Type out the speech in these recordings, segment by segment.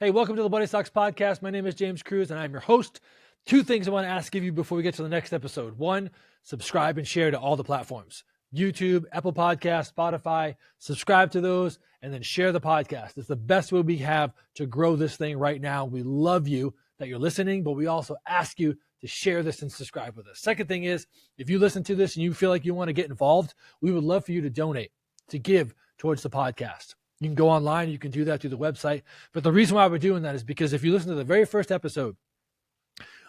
Hey, welcome to the Bloody Sox podcast. My name is James Kruse, and I'm your host. Two things I want to ask of you before we get to the next episode. One, subscribe and share to all the platforms. YouTube, Apple Podcasts, Spotify. Subscribe to those, and then share the podcast. It's the best way we have to grow this thing right now. We love you that you're listening, but we also ask you to share this and subscribe with us. Second thing is, if you listen to this and you feel like you want to get involved, we would love for you to donate, to give towards the podcast. You can go online. You can do that through the website. But the reason why we're doing that is because if you listen to the very first episode,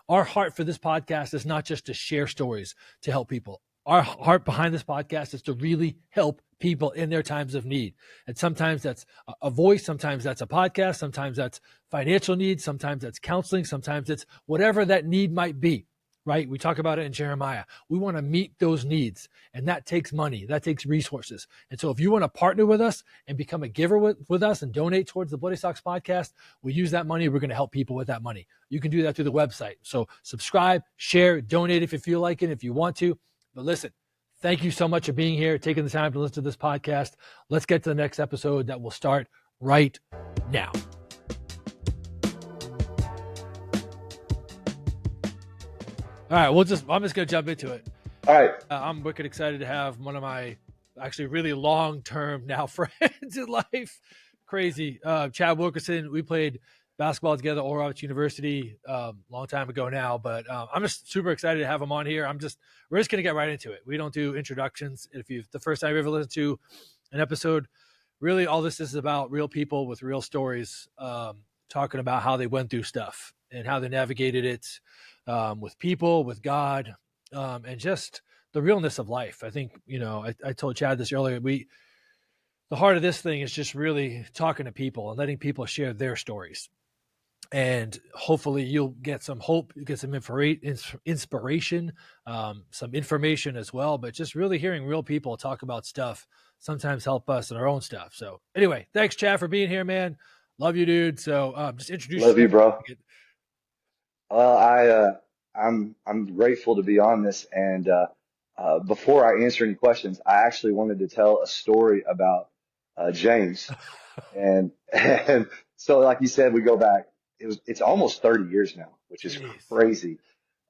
our heart for this podcast is not just to share stories to help people. Our heart behind this podcast is to really help people in their times of need. And sometimes that's a voice. Sometimes that's a podcast. Sometimes that's financial needs. Sometimes that's counseling. Sometimes it's whatever that need might be. Right? We talk about it in Jeremiah. We want to meet those needs, and that takes money. That takes resources. And so if you want to partner with us and become a giver with us and donate towards the Bloody Sox podcast, we use that money. We're going to help people with that money. You can do that through the website. So subscribe, share, donate if you feel like it, if you want to. But listen, thank you so much for being here, taking the time to listen to this podcast. Let's get to the next episode that will start right now. All right, I'm just going to jump into it. All right. I'm wicked excited to have one of my actually really long-term now friends in life. Crazy. Chad Wilkerson, we played basketball together at Oral Roberts University long time ago now, but I'm just super excited to have him on here. We're just going to get right into it. We don't do introductions. The first time you ever listened to an episode, really all this is about real people with real stories, talking about how they went through stuff and how they navigated it. With people, with God, and just the realness of life. I think, I told Chad this earlier. The heart of this thing is just really talking to people and letting people share their stories. And hopefully you'll get some hope, you get some inspiration, some information as well, but just really hearing real people talk about stuff sometimes help us in our own stuff. So anyway, thanks Chad for being here, man. Love you, dude. So just introduce Love you, yourself. Well, I'm grateful to be on this. And before I answer any questions, I actually wanted to tell a story about James. And so, like you said, we go back. It's almost 30 years now, which is Jeez. crazy.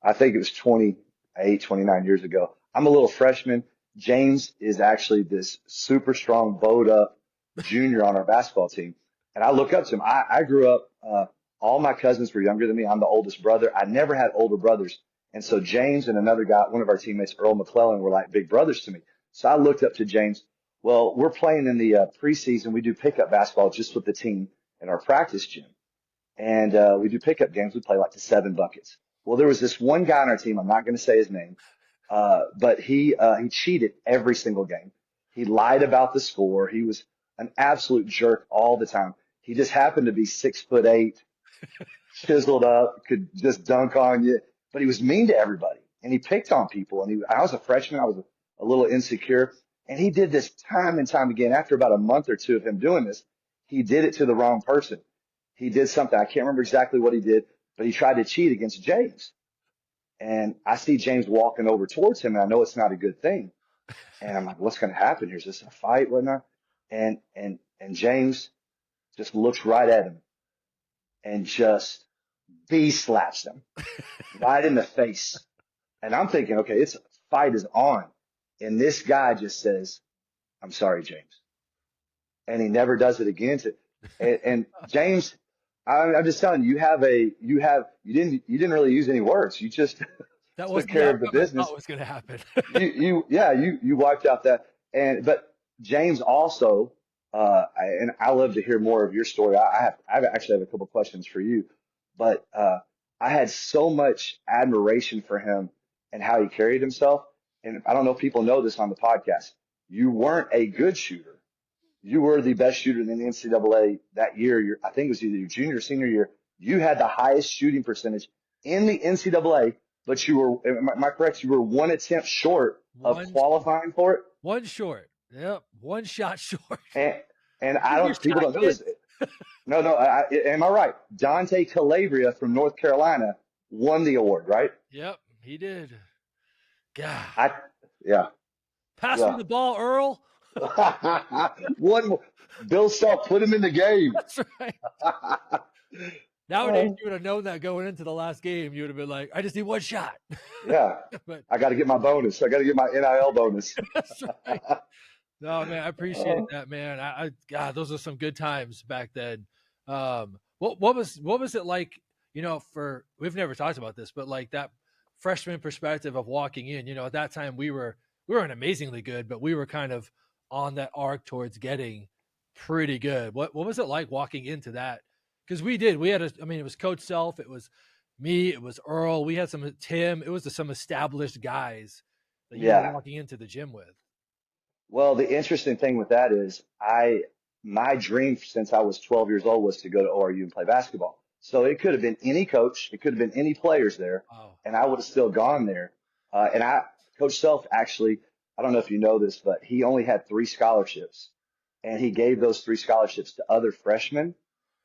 I think it was 28, 29 years ago. I'm a little freshman. James is actually this super strong, bowed up junior on our basketball team. And I look up to him. I grew up, all my cousins were younger than me. I'm the oldest brother. I never had older brothers. And so James and another guy, one of our teammates, Earl McClellan, were like big brothers to me. So I looked up to James. Well, we're playing in the preseason. We do pickup basketball just with the team in our practice gym. And we do pickup games. We play like to 7 buckets. Well, there was this one guy on our team. I'm not going to say his name, but he cheated every single game. He lied about the score. He was an absolute jerk all the time. He just happened to be 6'8", chiseled up, could just dunk on you, but he was mean to everybody and he picked on people. And I was a freshman. I was a little insecure, and he did this time and time again. After about a month or two of him doing this, he did it to the wrong person. He did something. I can't remember exactly what he did, but he tried to cheat against James. And I see James walking over towards him, and I know it's not a good thing. And I'm like, what's going to happen here? Is this a fight? Whatnot? And James just looks right at him and just slaps him right in the face. And I'm thinking, okay, fight is on. And this guy just says, I'm sorry, James. And he never does it again. And James, I'm just telling you, you didn't really use any words. You just took care of the business. What was going to happen? you wiped out that. But James also, and I love to hear more of your story. I actually have a couple questions for you, but I had so much admiration for him and how he carried himself. And I don't know if people know this on the podcast. You weren't a good shooter. You were the best shooter in the NCAA that year. I think it was either your junior or senior year. You had the highest shooting percentage in the NCAA, but you were, am I correct? You were one attempt short of qualifying for it. One short. Yep. One shot short. And people don't know this. No, am I right? Dante Calabria from North Carolina won the award, right? Yep, he did. God. Pass me the ball, Earl. One more. Bill Self put him in the game. That's right. Nowadays, you would have known that going into the last game. You would have been like, I just need one shot. Yeah. But I got to get my bonus. I got to get my NIL bonus. that's right. No, man, I appreciate that, man. God, those are some good times back then. What was it like? For we've never talked about this, but like that freshman perspective of walking in. At that time we weren't amazingly good, but we were kind of on that arc towards getting pretty good. What was it like walking into that? Because we did. We had it was Coach Self, it was me, it was Earl. We had some Tim. It was some established guys that you were Yeah. walking into the gym with. Well, the interesting thing with that is my dream since I was 12 years old was to go to ORU and play basketball. So it could have been any coach, it could have been any players there, Wow. and I would have still gone there. Coach Self actually, I don't know if you know this, but he only had 3 scholarships, and he gave those 3 scholarships to other freshmen,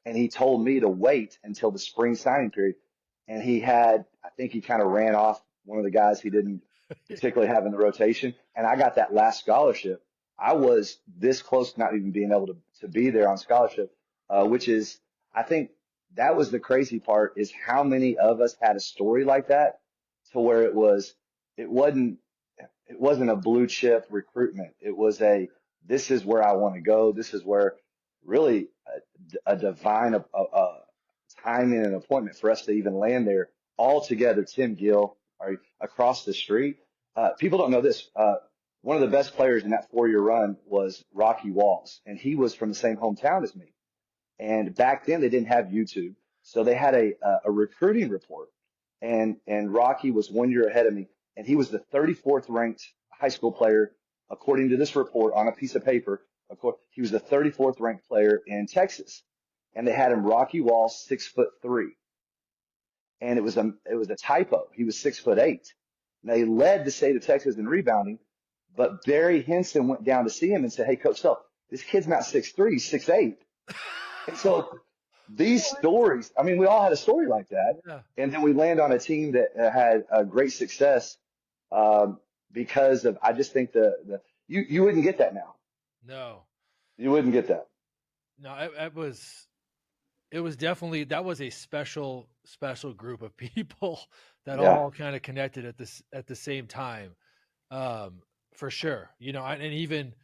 and he told me to wait until the spring signing period. And I think he kind of ran off one of the guys he didn't particularly have in the rotation. And I got that last scholarship. I was this close to not even being able to be there on scholarship, which is, I think that was the crazy part is how many of us had a story like that to where it wasn't, it wasn't a blue chip recruitment. It was this is where I want to go. This is where really a divine timing and appointment for us to even land there all together. Tim Gill across the street. People don't know this. One of the best players in that 4-year run was Rocky Walls, and he was from the same hometown as me. And back then they didn't have YouTube, so they had a recruiting report, and Rocky was 1 year ahead of me, and he was the 34th ranked high school player according to this report on a piece of paper. He was the 34th ranked player in Texas, and they had him Rocky Walls 6'3", and it was a typo. He was 6'8". Now he led the state of Texas in rebounding, but Barry Henson went down to see him and said, "Hey, Coach Self, this kid's not 6'3", he's 6'8". And so these stories, I mean, we all had a story like that. Yeah. And then we land on a team that had great success because of, I just think you wouldn't get that now. No, You wouldn't get that. no, it was definitely, that was a special group of people that Yeah. all kind of connected at the same time. For sure. And even,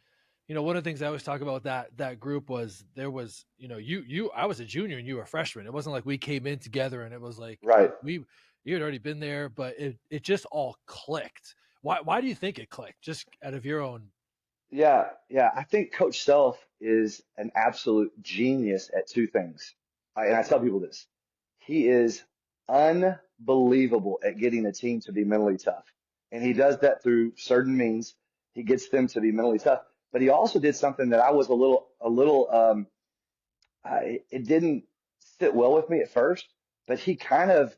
one of the things I always talk about that group was there was, I was a junior and you were a freshman. It wasn't like we came in together and it was like Right. you had already been there, but it just all clicked. Why do you think it clicked? Just out of your own. Yeah. Yeah. I think Coach Self is an absolute genius at 2 things. And I tell people this. He is unbelievable at getting a team to be mentally tough. And he does that through certain means. He gets them to be mentally tough. But he also did something that I was it didn't sit well with me at first, but he kind of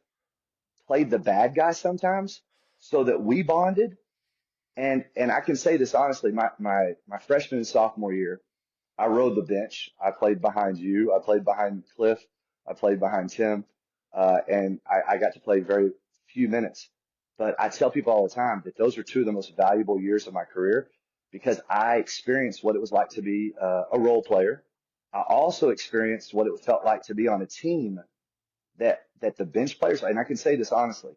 played the bad guy sometimes so that we bonded. And I can say this honestly, my freshman and sophomore year, I rode the bench. I played behind you. I played behind Cliff. I played behind Tim. And I got to play very few minutes. But I tell people all the time that those are 2 of the most valuable years of my career because I experienced what it was like to be a role player. I also experienced what it felt like to be on a team that the bench players, and I can say this honestly,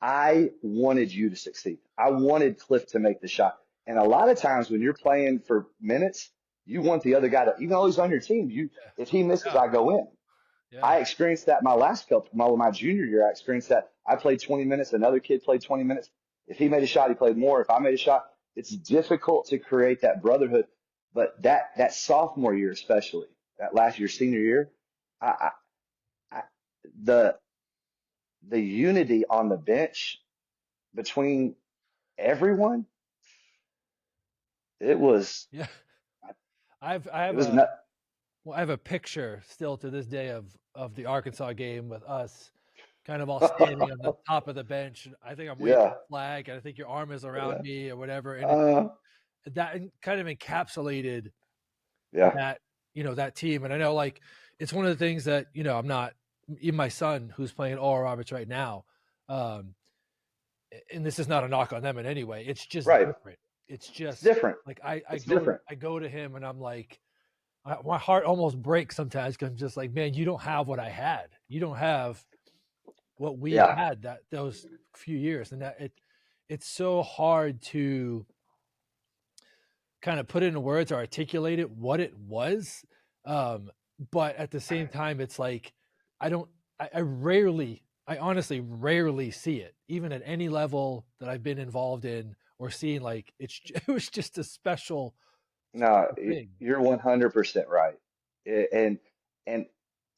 I wanted you to succeed. I wanted Cliff to make the shot. And a lot of times when you're playing for minutes, you want the other guy to, even though he's on your team, if he misses, Yeah. I go in. Yeah. I experienced that my junior year. I experienced that. I played 20 minutes. Another kid played 20 minutes. If he made a shot, he played more. If I made a shot, it's difficult to create that brotherhood. But that sophomore year, especially that last year, senior year, I the unity on the bench between everyone, it was, Yeah. I it have was not, I have a picture still to this day of the Arkansas game with us kind of all standing on the top of the bench. I think I'm waving yeah, a flag, and I think your arm is around yeah, me or whatever. And uh, that kind of encapsulated yeah, that team. And I know, like, it's one of the things that, I'm not, even my son who's playing Oral Roberts right now. Um, and this is not a knock on them in any way. It's just right. different. It's It's just different. like, It's different. I go to him and I'm like, my heart almost breaks sometimes because I'm just like, man, you don't have what I had. You don't have what we Yeah. had those few years, and it's so hard to kind of put it into words or articulate it what it was. Um, but at the same time, it's like I don't, I honestly rarely see it, even at any level that I've been involved in or seen. Like it was just a No, special thing. you're 100% right. I- And and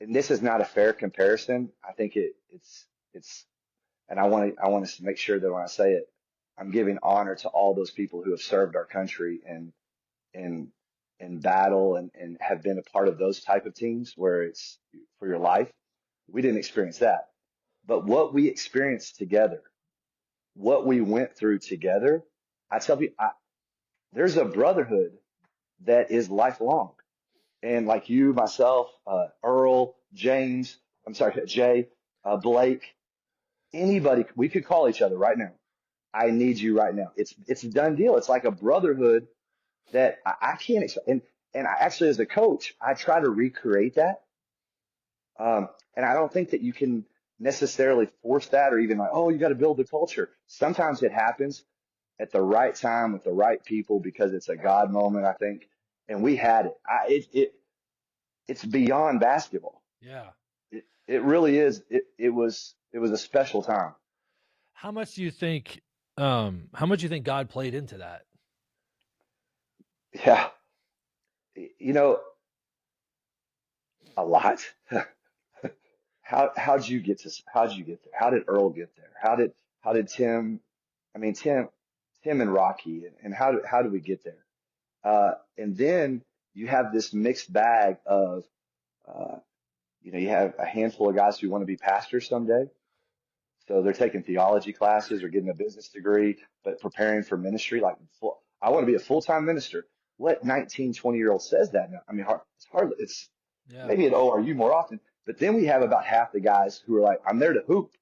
and this is not a fair comparison. I think it's and I want to make sure that when I say it, I'm giving honor to all those people who have served our country in in battle and have been a part of those type of teams where it's for your life. We didn't experience that. But what we experienced together, what we went through together, I tell you, there's a brotherhood that is lifelong. And like you, myself, Earl, James, I'm sorry, Jay, Blake, anybody, we could call each other right now. I need you right now. It's a done deal. It's like a brotherhood that I can't. And I actually, as a coach, I try to recreate that. And I don't think that you can necessarily force that or even like, oh, you got to build the culture. Sometimes it happens at the right time with the right people because it's a God moment, I think. And we had it. It's beyond basketball. Yeah. It really is. It was a special time. How much do you think? How much do you think God played into that? Yeah. You know, a lot. How'd you get there? How did Earl get there? How did Tim, I mean, Tim and Rocky, and how did we get there? And then you have this mixed bag of, uh, you have a handful of guys who want to be pastors someday. So they're taking theology classes or getting a business degree, but preparing for ministry. Like, I want to be a full-time minister. What 19, 20-year-old says that now? I mean, it's hardly, it's Yeah. maybe at ORU more often, but then we have about half the guys who are like, I'm there to hoop.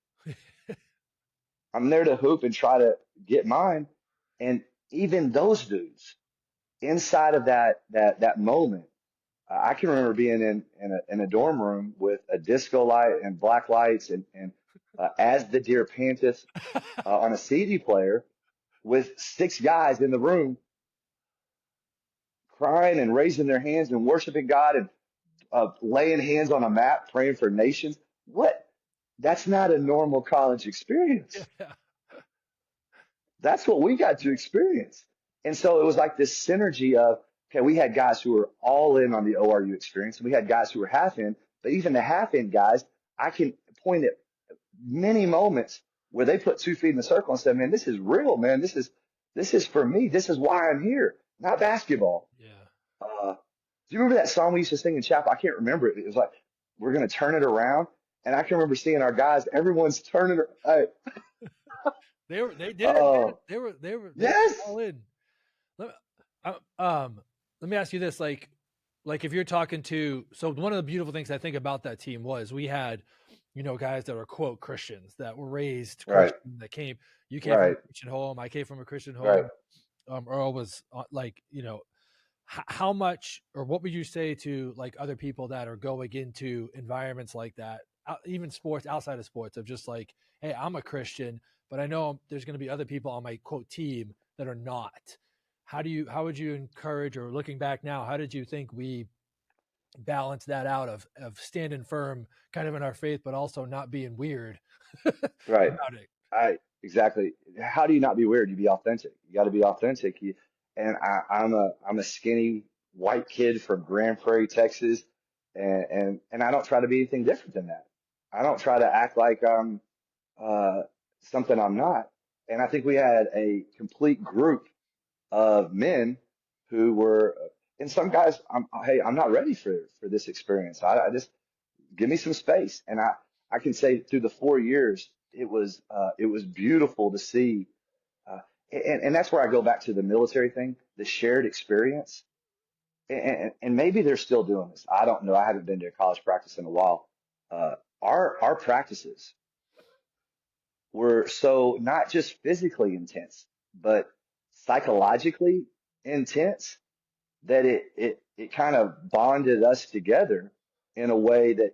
I'm there to hoop and try to get mine. And even those dudes inside of that moment, I can remember being in a dorm room with a disco light and black lights and as the deer panteth on a CD player with six guys in the room crying and raising their hands and worshiping God and laying hands on a map praying for nations. What? That's not a normal college experience. Yeah. That's what we got to experience. And so it was like this synergy of, okay, we had guys who were all in on the ORU experience, and we had guys who were half in, but even the half in guys, I can point at many moments where they put 2 feet in the circle and said, man, this is real, man. This is for me. This is why I'm here, not basketball. Yeah. Do you remember that song we used to sing in chapel? I can't remember it. It was like, we're going to turn it around. And I can remember seeing our guys, everyone's turning. They did it, man. Oh, They were yes. all in. Let, let me ask you this: like if you're talking to, so one of the beautiful things I think about that team was we had, guys that are quote Christians that were raised Right, Christian that came. You came from right, a Christian home. I came from a Christian right. home. Earl was like, how much or what would you say to like other people that are going into environments like that, even sports outside of sports, of just like, hey, I'm a Christian, but I know there's going to be other people on my quote team that are not. How would you encourage, or looking back now, how did you think we balance that out of standing firm kind of in our faith, but also not being weird Right. about it? Exactly. How do you not be weird? You be authentic. You got to be authentic. And I'm a skinny white kid from Grand Prairie, Texas, and I don't try to be anything different than that. I don't try to act like I'm uh, something I'm not. And I think we had a complete group of men who were, and some guys, hey, I'm not ready for this experience. I just give me some space. And I can say through the 4 years, it was beautiful to see. Uh, and that's where I go back to the military thing, the shared experience. And maybe they're still doing this. I don't know. I haven't been to a college practice in a while. Uh, our practices were so not just physically intense, but psychologically intense that it kind of bonded us together in a way that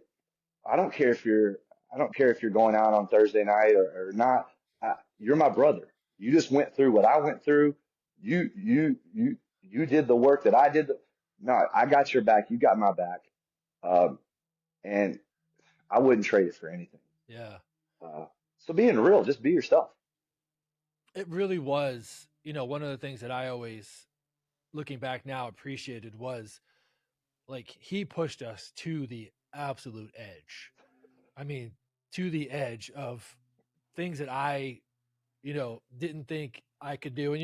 I don't care if you're, I don't care if you're going out on Thursday night or not. You're my brother. You just went through what I went through. You did the work that I did. No, I got your back. You got my back. Um, and I wouldn't trade it for anything. Yeah. Uh, so being real, just be yourself. It really was, one of the things that I always, looking back now, appreciated was like he pushed us to the absolute edge. I mean, to the edge of things that I, didn't think I could do. And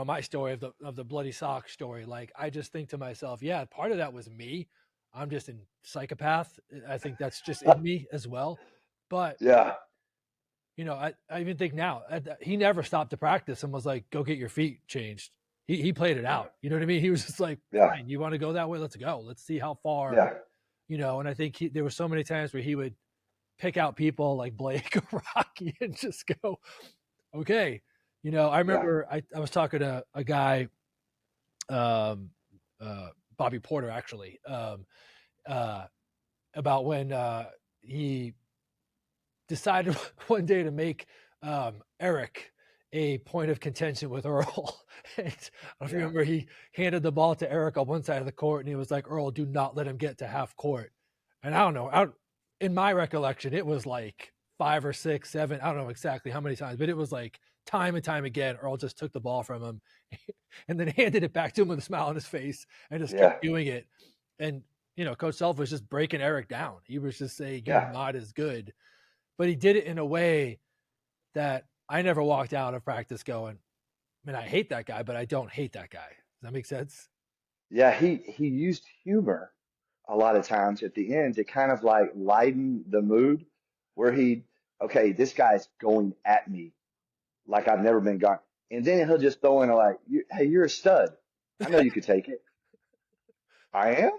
my story of the bloody sock story. Like I just think to myself, yeah, part of that was me. I'm just a psychopath. I think that's just in me as well. But Yeah, I even think now he never stopped to practice and was like, "Go get your feet changed." He played it yeah, out. You know what I mean? He was just like, yeah, "Fine, you want to go that way? Let's go. Let's see how far." yeah, And I think there were so many times where he would pick out people like Blake or Rocky and just go, "Okay." I yeah, remember I was talking to a guy, um, Bobby Porter actually, uh, about when he decided one day to make Eric a point of contention with Earl. And I don't know if you yeah, remember, he handed the ball to Eric on one side of the court, and he was like, "Earl, do not let him get to half court." And I don't know, in my recollection, it was like 5 or 6, 7. I don't know exactly how many times, but it was like time and time again. Earl just took the ball from him and then handed it back to him with a smile on his face and just kept yeah, doing it. And Coach Self was just breaking Eric down. He was just saying, "You're yeah. not as good." But he did it in a way that I never walked out of practice going, "Man, I hate that guy, but I don't hate that guy." Does that make sense? Yeah, he used humor a lot of times at the end to kind of like lighten the mood where okay, this guy's going at me like I've never been gone. And then he'll just throw in a like, hey, you're a stud. I know you could take it. I am?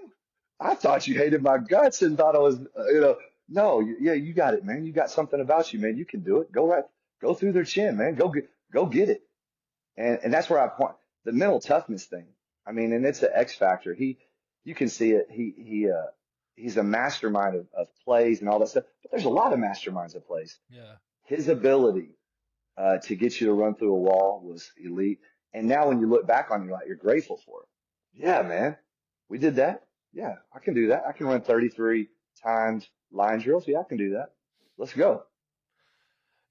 I thought you hated my guts and thought I was, no, yeah, you got it, man. You got something about you, man. You can do it. Go through their chin, man. Go get it. And that's where I point the mental toughness thing. I mean, and it's an X factor. You can see it. He's a mastermind of plays and all that stuff. But there's a lot of masterminds of plays. Yeah. His ability to get you to run through a wall was elite. And now when you look back on it, you're grateful for it. Yeah, man, we did that. Yeah, I can do that. I can run 33 times line drills. Yeah, I can do that. Let's go.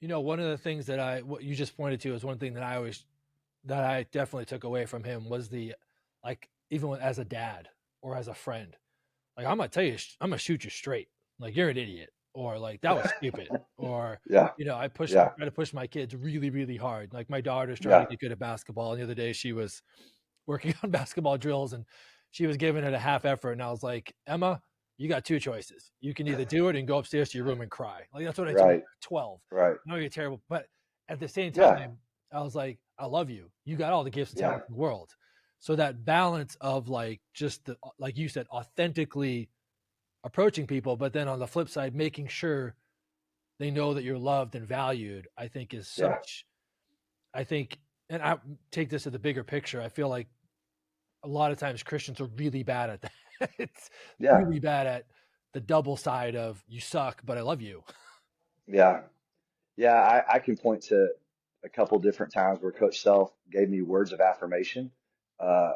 One of the things that what you just pointed to is one thing that I definitely took away from him was like, even as a dad or as a friend, like, I'm going to tell you, I'm going to shoot you straight. Like, you're an idiot, or like, that was stupid. Or, Yeah, I yeah, try to push my kids really, really hard. Like, my daughter's trying to yeah, get good at basketball. And the other day she was working on basketball drills and she was giving it a half effort. And I was like, "Emma, you got two choices. You can either do it and go upstairs to your room and cry." Like, that's what I told her right, at 12. right. I know you're terrible. But at the same Yeah, time, I was like, "I love you. You got all the gifts and yeah, talents in the world." So that balance of like, just like you said, authentically approaching people, but then on the flip side, making sure they know that you're loved and valued, I think is yeah, such, I think, and I take this to the bigger picture. I feel like a lot of times Christians are really bad at that. It's yeah, really bad at the double side of "you suck, but I love you." yeah. Yeah, I can point to a couple different times where Coach Self gave me words of affirmation, uh,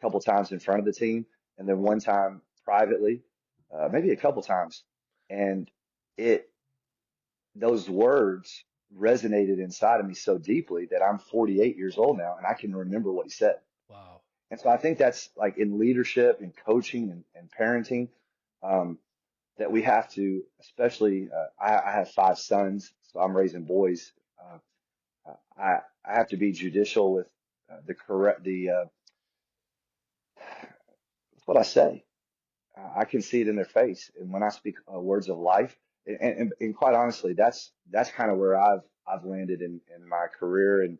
couple times in front of the team, and then one time privately, maybe a couple times. And it, those words resonated inside of me so deeply that I'm 48 years old now and I can remember what he said. Wow. And so I think that's like in leadership and coaching and parenting. Um, that we have to, especially, I have 5 sons, so I'm raising boys. I have to be judicial with what I say. I can see it in their face, and when I speak words of life, and quite honestly, that's kind of where I've landed in my career and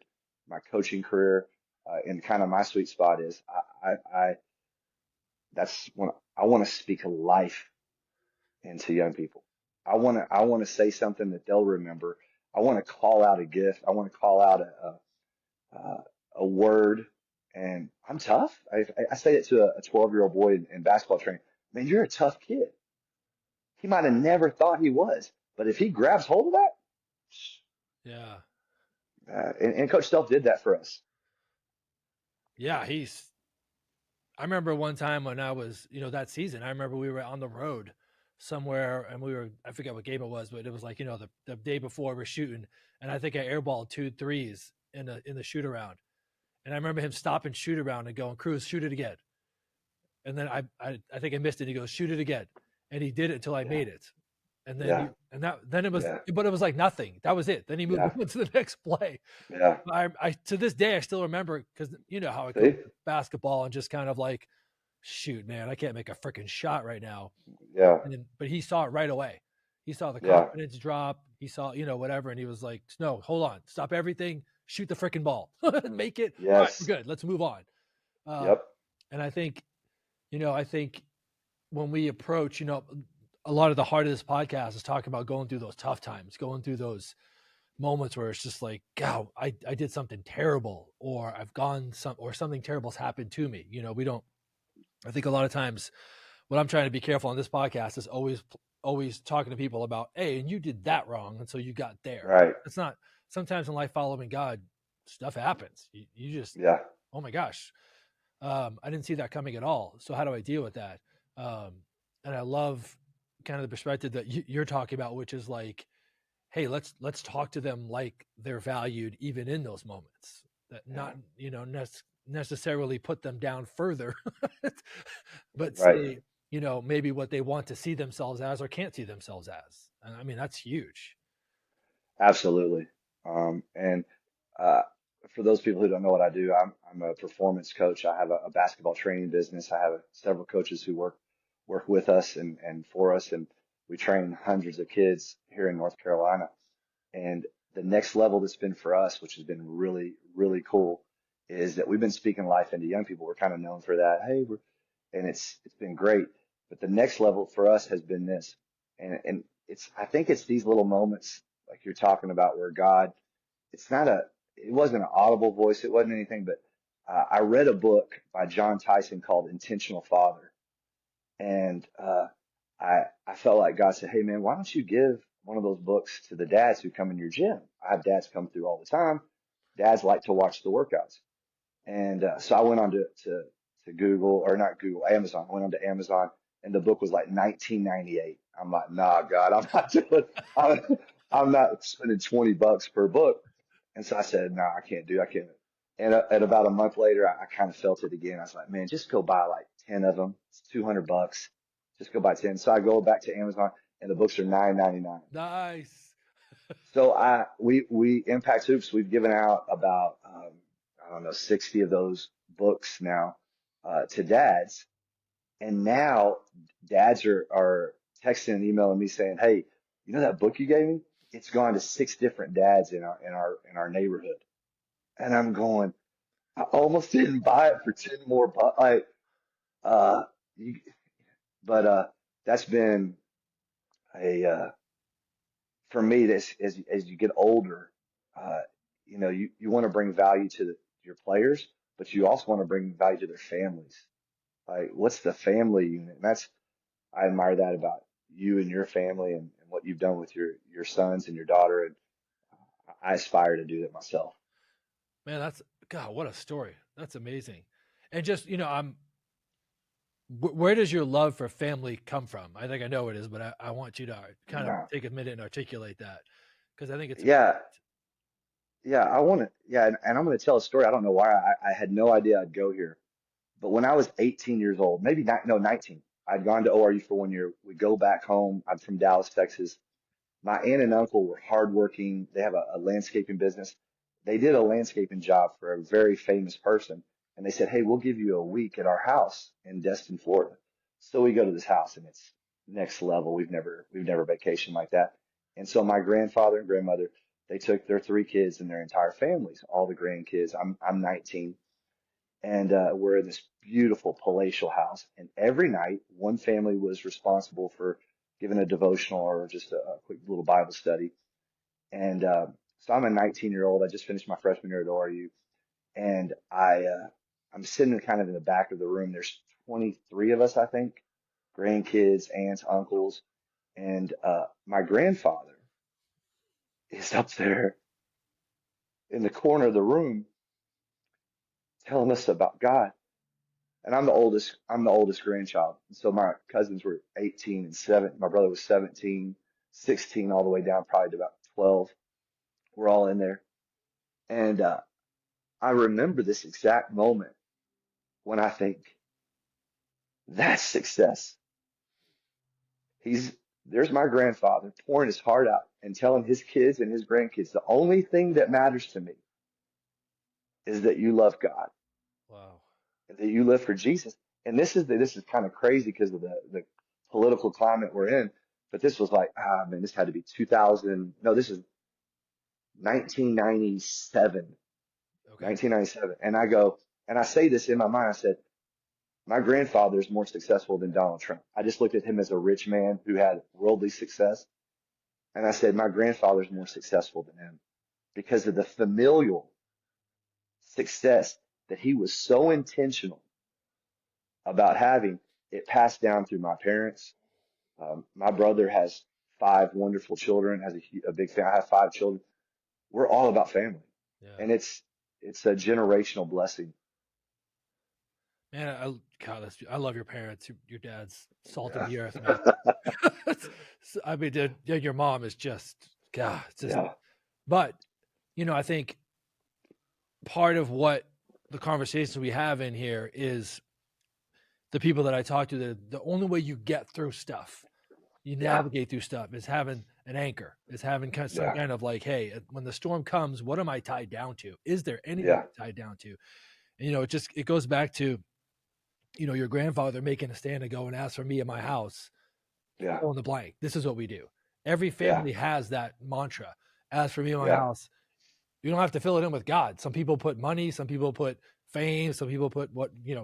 my coaching career, and kind of my sweet spot is that's when I want to speak life into young people. I want to say something that they'll remember. I want to call out a gift. I want to call out a word. And I'm tough. I say it to a 12-year-old boy in basketball training. Man, you're a tough kid. he might have never thought he was. But if he grabs hold of that, Yeah. and Coach Self did that for us. Yeah. I remember one time when I was, that season, I remember we were on the road somewhere and I forget what game it was, but it was like, the day before we're shooting. And I think I airballed 2 threes in the shoot around. And I remember him stopping shoot around and going, Kruse, shoot it again. And then I think I missed it. He goes, shoot it again. And he did it until I Yeah, made it. And yeah, then yeah, it was like nothing. That was it. Then he moved yeah, on to the next play. yeah. I to this day, I still remember, because you know how it goes See? with basketball, and just kind of like, shoot, man, I can't make a freaking shot right now. Yeah, But he saw it right away. He saw the yeah, confidence drop. He saw, whatever. And he was like, no, hold on, stop everything, shoot the freaking ball, make it. All right, we're yes, good. Let's move on. Uh, yep, and I think when we approach, a lot of the heart of this podcast is talking about going through those tough times, going through those moments where it's just like, God, I did something terrible, or or something terrible's happened to me. I think a lot of times what I'm trying to be careful on this podcast is always talking to people about, hey, and you did that wrong, and so you got there. right, It's not. Sometimes in life, following God, stuff happens. You just, yeah, oh my gosh, I didn't see that coming at all. So how do I deal with that? Um, and I love kind of the perspective that you're talking about, which is like, hey, let's talk to them like they're valued even in those moments. That yeah, not necessarily put them down further, but right, say, maybe what they want to see themselves as or can't see themselves as. And I mean, that's huge. absolutely. And uh, for those people who don't know what I do, I'm a performance coach. I have a basketball training business. I have several coaches who work with us and for us, and we train hundreds of kids here in North Carolina. And the next level that's been for us, which has been really, really cool, is that we've been speaking life into young people. We're kind of known for that. Hey, and it's been great. But the next level for us has been this. And I think it's these little moments like you're talking about where God, it wasn't an audible voice. It wasn't anything, but I read a book by John Tyson called Intentional Father. And I felt like God said, hey man, why don't you give one of those books to the dads who come in your gym? I have dads come through all the time. Dads like to watch the workouts. And so I went on to Google, or not Google, Amazon. I went on to Amazon, and the book was like 1998. I'm like, nah, God, I'm, I'm not spending $20 per book. And so I said, nah, I can't. And at about a month later, I kind of felt it again. I was like, man, just go buy like 10 of them. It's $200. Just go buy 10. So I go back to Amazon, and the books are 9.99. Nice. So we Impact Hoops, we've given out about, I don't know, 60 of those books now, to dads. And now dads are texting and emailing me saying, hey, you know that book you gave me? It's gone to 6 different dads in our neighborhood. And I'm going, I almost didn't buy it for 10 more bucks. Like, uh, you, but, that's been for me, this as you get older, uh, you want to bring value to your players, but you also want to bring value to their families. Like, what's the family unit? And I admire that about you and your family, and what you've done with your sons and your daughter. And I aspire to do that myself. Man, that's God, what a story. That's amazing. And just, where does your love for family come from? I think I know it is, but I want you to kind of Yeah. take a minute and articulate that, because I think it's Yeah. important. Yeah. I want to, yeah. And I'm going to tell a story. I don't know why I had no idea I'd go here. But when I was 18 years old, maybe not, no, 19, I'd gone to ORU for 1 year. We go back home. I'm from Dallas, Texas. My aunt and uncle were hardworking. They have a landscaping business. They did a landscaping job for a very famous person. And they said, hey, we'll give you a week at our house in Destin, Florida. So we go to this house, and it's next level. We've never vacationed like that. And so my grandfather and grandmother, they took their 3 kids and their entire families, all the grandkids. I'm 19, and we're in this beautiful palatial house. And every night, one family was responsible for giving a devotional or just a quick little Bible study. And so I'm a 19-year-old. I just finished my freshman year at ORU, and I'm sitting kind of in the back of the room. There's 23 of us, I think, grandkids, aunts, uncles. And my grandfather is up there in the corner of the room telling us about God. And I'm the oldest grandchild. And so my cousins were 18 and 7. My brother was 17, 16, all the way down probably to about 12. We're all in there. And I remember this exact moment when I think that's success. He's There's my grandfather pouring his heart out and telling his kids and his grandkids, the only thing that matters to me is that you love God, Wow. that you live for Jesus. And this is kind of crazy because of the political climate we're in. But this was like, man, this had to be 2000. No, this is 1997, Okay. 1997. And I say this in my mind. I said, my grandfather is more successful than Donald Trump. I just looked at him as a rich man who had worldly success. And I said, my grandfather's more successful than him because of the familial success that he was so intentional about having. It passed down through my parents. My brother has 5 wonderful children, has a big family. I have 5 children. We're all about family, Yeah. and it's a generational blessing. Man, God, I love your parents. Your dad's salt of Yeah, the earth, man. I mean, dude, yeah, your mom is just, God, it's just, yeah, but, I think part of what the conversation we have in here is the people that I talk to, the only way you get through stuff, you yeah, navigate through stuff, is having an anchor, is having some yeah, kind of like, hey, when the storm comes, what am I tied down to? Is there anything yeah, tied down to? And, it goes back to, your grandfather making a stand to go and ask for me at my house, yeah, fill in the blank. This is what we do. Every yeah, family has that mantra. As for me in my yeah. house, you don't have to fill it in with God. Some people put money, some people put fame, some people put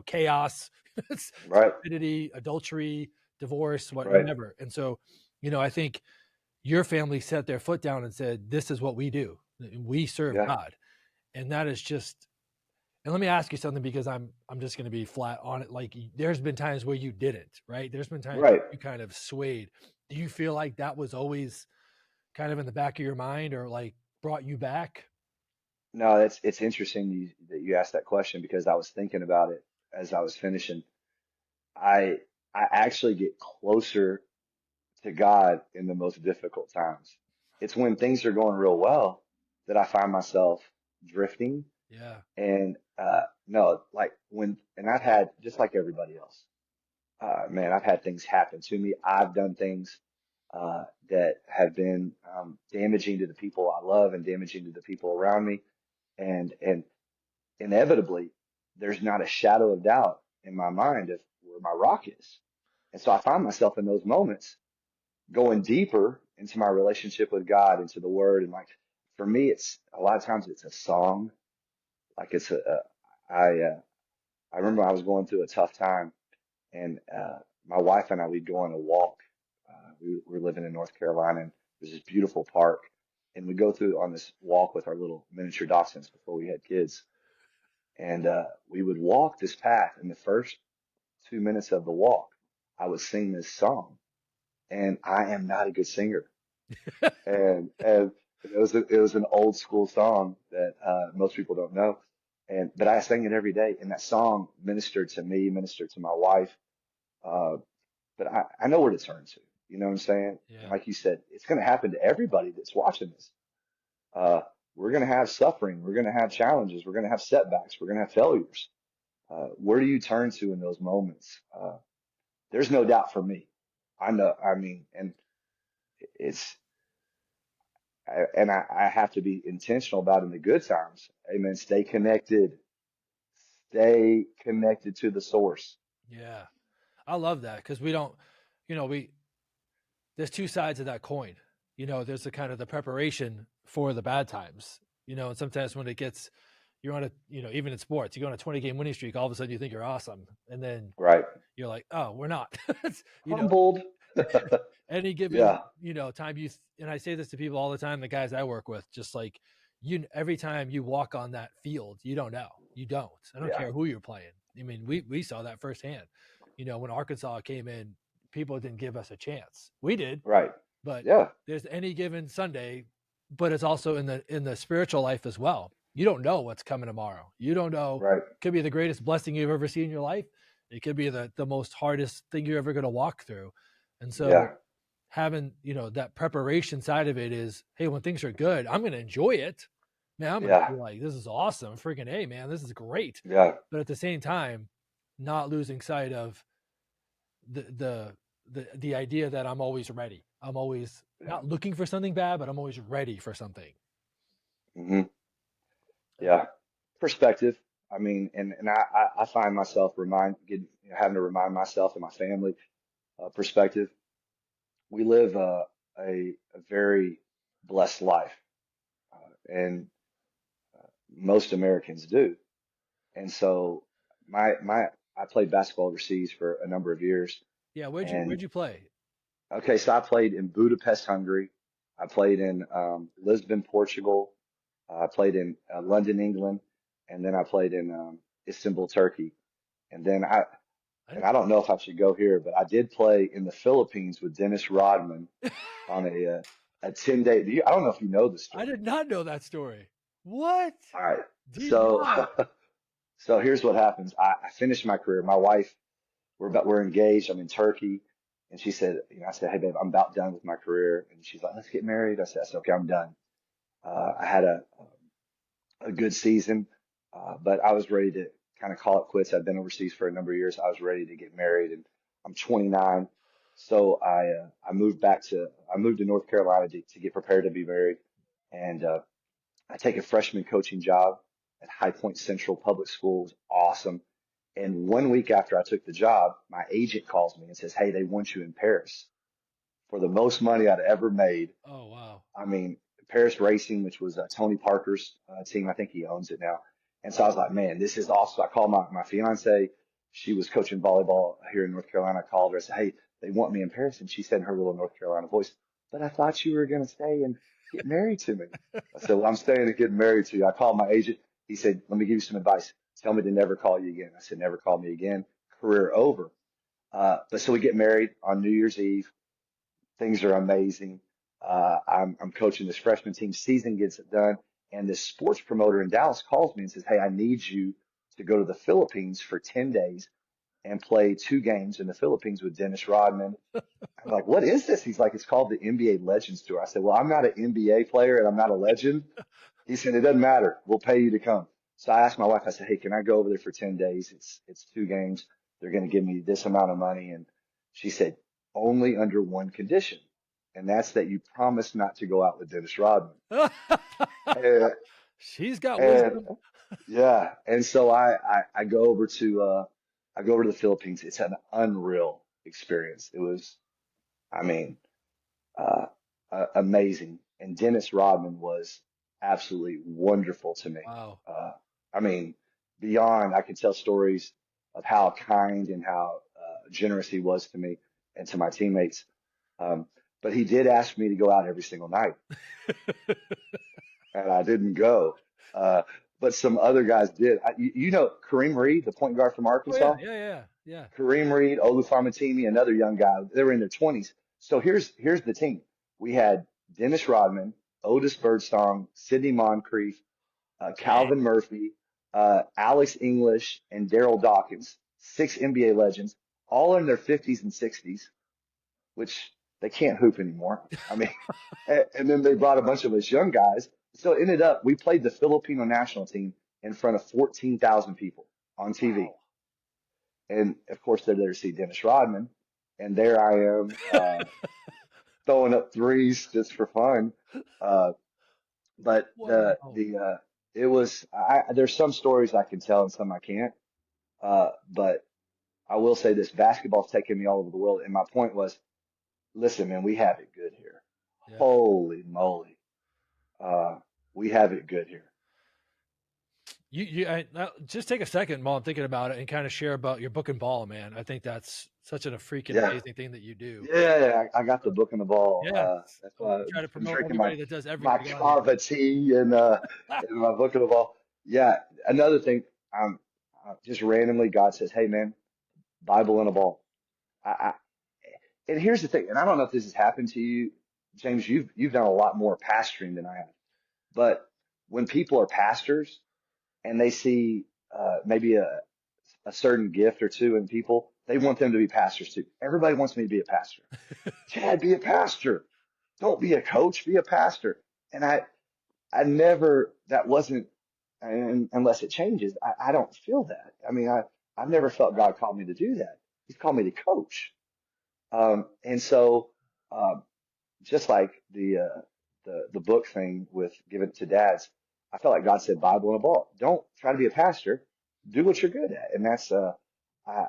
chaos, Right, stupidity, adultery, divorce, right. whatever. And so, I think your family set their foot down and said, this is what we do. We serve Yeah, God. And that is just, and let me ask you something, because I'm just going to be flat on it. Like, there's been times where you didn't, right? There's been times right. you kind of swayed. Do you feel like that was always kind of in the back of your mind, or like brought you back? No, it's interesting that you asked that question because I was thinking about it as I was finishing. I I actually get closer to God in the most difficult times. It's when things are going real well that I find myself drifting. Yeah. And no, like and I've had, just like everybody else, man, I've had things happen to me. I've done things that have been damaging to the people I love and damaging to the people around me. And inevitably, there's not a shadow of doubt in my mind of where my rock is. And so I find myself in those moments going deeper into my relationship with God, into the Word. And like, for me, it's a lot of times it's a song. Like I remember I was going through a tough time, and my wife and I, we'd go on a walk. We were living in North Carolina, and there's this beautiful park, and we go through on this walk with our little miniature dachshunds before we had kids, and we would walk this path. In the first 2 minutes of the walk, I would sing this song, and I am not a good singer, and it was an old school song that most people don't know, but I sang it every day, and that song ministered to me, ministered to my wife. Uh, but I know where to turn to. You know what I'm saying? And Yeah. like you said, it's going to happen to everybody that's watching this. Uh, we're going to have suffering. We're going to have challenges. We're going to have setbacks. We're going to have failures. Where do you turn to in those moments? There's no doubt for me. I know. I mean, and it's, I have to be intentional about in the good times. Amen. Stay connected to the source. Yeah. I love that, because we don't, we there's two sides of that coin. There's the kind of the preparation for the bad times. And sometimes when you're on a, even in sports, you go on a 20-game winning streak, all of a sudden you think you're awesome, and then Right. you're like, oh, we're not. you know, Humbled. any given, Yeah. time and I say this to people all the time, the guys I work with, just like, every time you walk on that field, you don't know. You don't. I don't Yeah. care who you're playing. I mean, we saw that firsthand. When Arkansas came in, people didn't give us a chance. We did, Right. but Yeah. there's any given Sunday, but it's also in the spiritual life as well. You don't know what's coming tomorrow. You don't know. Right. It could be the greatest blessing you've ever seen in your life. It could be the most hardest thing you're ever going to walk through. And so Yeah. having, that preparation side of it is, hey, when things are good, I'm going to enjoy it. Man, I'm going to Yeah. be like, this is awesome. Freaking A, man, this is great. Yeah. But at the same time, not losing sight of the idea that I'm always ready. I'm always Yeah. not looking for something bad, but I'm always ready for something. Hmm. Yeah. Perspective. I mean, and I find myself having to remind myself and my family, perspective. We live a very blessed life, and most Americans do. And so I played basketball overseas for a number of years. Yeah, And where'd you play? okay, so I played in Budapest, Hungary. I played in Lisbon, Portugal. I played in London, England, and then I played in Istanbul, Turkey. And then I don't know if I should go here, but I did play in the Philippines with Dennis Rodman on a 10-day. I don't know if you know the I story. did not know that story. What? All right. Did So not. so here's what happens. I finished my career. My wife, we're engaged. I'm in Turkey. And she said, I said, hey babe, I'm about done with my career. And she's like, let's get married. I said, okay, I'm done. I had a good season, but I was ready to kind of call it quits. I'd been overseas for a number of years. I was ready to get married, and I'm 29. So I moved to North Carolina to get prepared to be married. And I take a freshman coaching job at High Point Central Public School. It was awesome. And 1 week after I took the job, my agent calls me and says, hey, they want you in Paris for the most money I'd ever made. Oh, wow. I mean, Paris Racing, which was Tony Parker's team. I think he owns it now. And so I was like, man, this is awesome. I called my fiance. She was coaching volleyball here in North Carolina. I called her. I said, hey, they want me in Paris. And she said in her little North Carolina voice, but I thought you were going to stay and get married to me. I said, well, I'm staying and getting married to you. I called my agent. He said, let me give you some advice. Tell me to never call you again. I said, never call me again. Career over. But so we get married on New Year's Eve. Things are amazing. I'm coaching this freshman team. Season gets it done, and this sports promoter in Dallas calls me and says, "Hey, I need you to go to the Philippines for 10 days and play 2 games in the Philippines with Dennis Rodman." I'm like, "What is this?" He's like, "It's called the NBA Legends Tour." I said, "Well, I'm not an NBA player and I'm not a legend." He said, "It doesn't matter. We'll pay you to come." So I asked my wife. I said, "Hey, can I go over there for 10 days? It's 2 games. They're going to give me this amount of money." And she said, "Only under one condition, and that's that you promise not to go out with Dennis Rodman." And, She's got and wisdom. yeah, and so I go over to the Philippines. It's an unreal experience. It was, I mean, uh, amazing. And Dennis Rodman was absolutely wonderful to me. Wow. Uh, I mean, beyond, I can tell stories of how kind and how generous he was to me and to my teammates. But he did ask me to go out every single night, and I didn't go. Uh, but some other guys did. You know Kareem Reed, the point guard from Oh, yeah, Arkansas? yeah. Kareem Reed, Olufamatimi, another young guy. They were in their 20s. So here's the team. We had Dennis Rodman, Otis Birdsong, Sidney Moncrief, Dang. Calvin Murphy, Alex English, and Daryl Dawkins, 6 NBA legends, all in their 50s and 60s, which they can't hoop anymore. I mean, and then they brought a bunch of us young guys. So it ended up, we played the Filipino national team in front of 14,000 people on TV. Wow. And of course, they're there to see Dennis Rodman. And there I am, throwing up threes just for fun. Uh, but Wow. it was, there's some stories I can tell and some I can't. But I will say this, basketball's taken me all over the world. And my point was, listen, man, we have it good here. Yeah. Holy moly. We have it good here. Just take a second while I'm thinking about it and kind of share about your book and ball, man. I think that's such a freaking Yeah. amazing thing that you do. Yeah. I got the book and the ball. Yeah. That's So why try to I'm promote drinking everybody that does my everything on here. kava tea and my book and the ball. Yeah. Another thing, just randomly God says, hey man, Bible and a ball. I, And here's the thing, and I don't know if this has happened to you, James, you've done a lot more pastoring than I have. But when people are pastors and they see maybe a certain gift or two in people, they want them to be pastors too. Everybody wants me to be a pastor. Chad, be a pastor. Don't be a coach, be a pastor. And I never, that wasn't, and unless it changes, I don't feel that. I mean, I've never felt God called me to do that. He's called me to coach. And so, um, just like the book thing with giving it to dads, I felt like God said Bible and a ball. Don't try to be a pastor. Do what you're good at, and that's I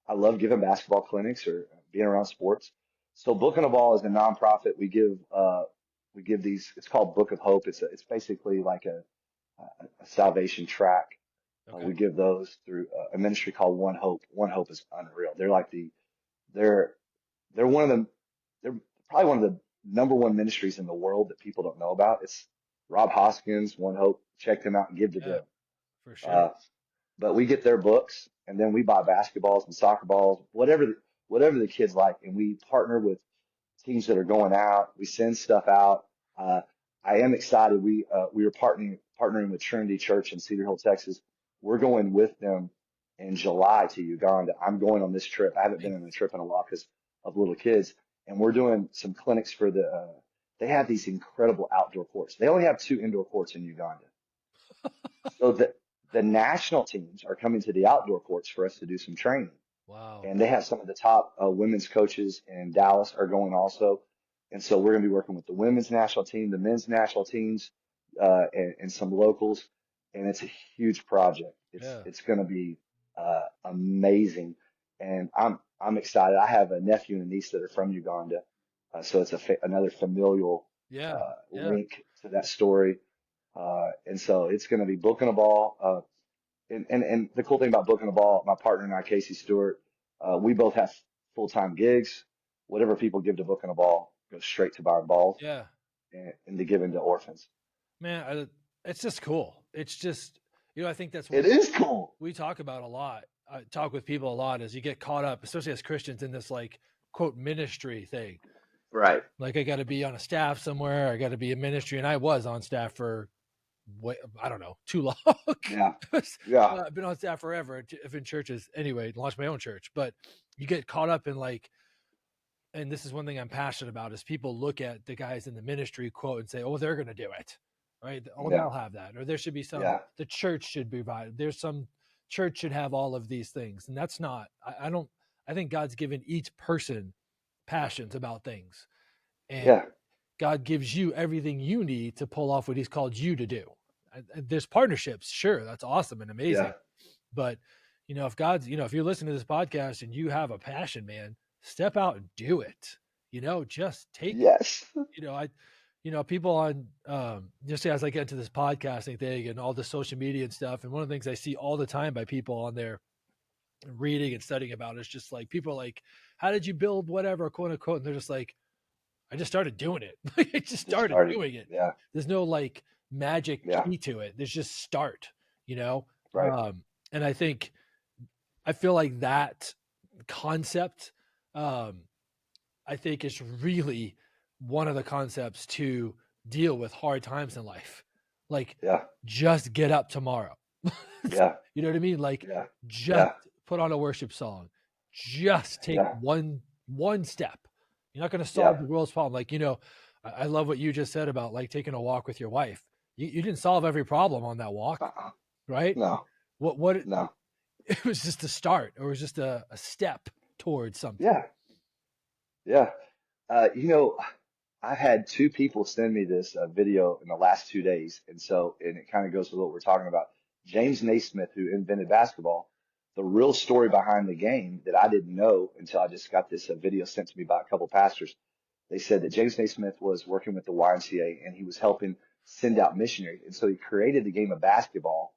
I love giving basketball clinics or being around sports. So Book and a Ball is a nonprofit. We give these. It's called Book of Hope. It's basically like a salvation track. Okay. We give those through a ministry called One Hope. One Hope is unreal. They're they're one of the they're probably one of the number one ministries in the world that people don't know about. It's Rob Hoskins, One Hope. Check them out and give to Yeah, them. for sure. Uh, but we get their books and then we buy basketballs and soccer balls, whatever the kids like, and we partner with teams that are going out. We send stuff out. Uh, I am excited. We are partnering with Trinity Church in Cedar Hill, Texas. We're going with them in July to Uganda. I'm going on this trip. I haven't been on a trip in a while because of little kids, and we're doing some clinics for they have these incredible outdoor courts. They only have two indoor courts in Uganda. So the national teams are coming to the outdoor courts for us to do some training. Wow. And they have some of the top women's coaches in Dallas are going also. And so we're going to be working with the women's national team, the men's national teams, and some locals. And it's a huge project. Yeah. It's going to be amazing. And I'm excited. I have a nephew and a niece that are from Uganda. So it's another familial Yeah. Yeah. link to that story. And so it's going to be Book and a Ball. And the cool thing about Book and a Ball, my partner and I, Casey Stewart, we both have full-time gigs. Whatever people give to Book and a Ball goes straight to buy balls Yeah. and to give into orphans. Man, it's just cool. It's just, I think that's It what is cool. we talk about a lot. I talk with people a lot as you get caught up, especially as Christians, in this like quote ministry thing. Right. Like I got to be on a staff somewhere. I got to be in ministry, and I was on staff for I don't know, too long. Yeah. Yeah. I've been on staff forever in churches anyway, launched my own church, but you get caught up in like, and this is one thing I'm passionate about is people look at the guys in the ministry quote and say, oh, they're going to do it. Right. Oh, Yeah. they'll have that. Or there should be some, Yeah. the church should be provided. There's some church should have all of these things. And that's not, I think God's given each person passions about things. And Yeah. God gives you everything you need to pull off what he's called you to do. There's partnerships. Sure. That's awesome and amazing. Yeah. But, if God's, if you're listening to this podcast and you have a passion, man, step out and do it. Just take it. Yes. People on, just as I get into this podcasting thing and all the social media and stuff. And one of the things I see all the time by people on there reading and studying about is just like, people are like, how did you build whatever, quote unquote? And they're just like, I just started doing it. I just started doing it. Yeah. There's no like magic Yeah. key to it. There's just start, Right. And I feel like that concept, I think is really one of the concepts to deal with hard times in life. Like, Yeah. just get up tomorrow. Yeah. You know what I mean? Like, Yeah. just Yeah. put on a worship song. Just take Yeah. one step. You're not going to solve Yeah. the world's problem. Like, I love what you just said about like taking a walk with your wife. You didn't solve every problem on that walk, Uh-uh. right? No. What No. it was just a start, or it was just a step towards something. Yeah. Yeah. I've had two people send me this video in the last 2 days. And it kind of goes with what we're talking about. James Naismith, who invented basketball, the real story behind the game that I didn't know until I just got this video sent to me by a couple pastors. They said that James Naismith was working with the YMCA and he was helping send out missionaries. And so he created the game of basketball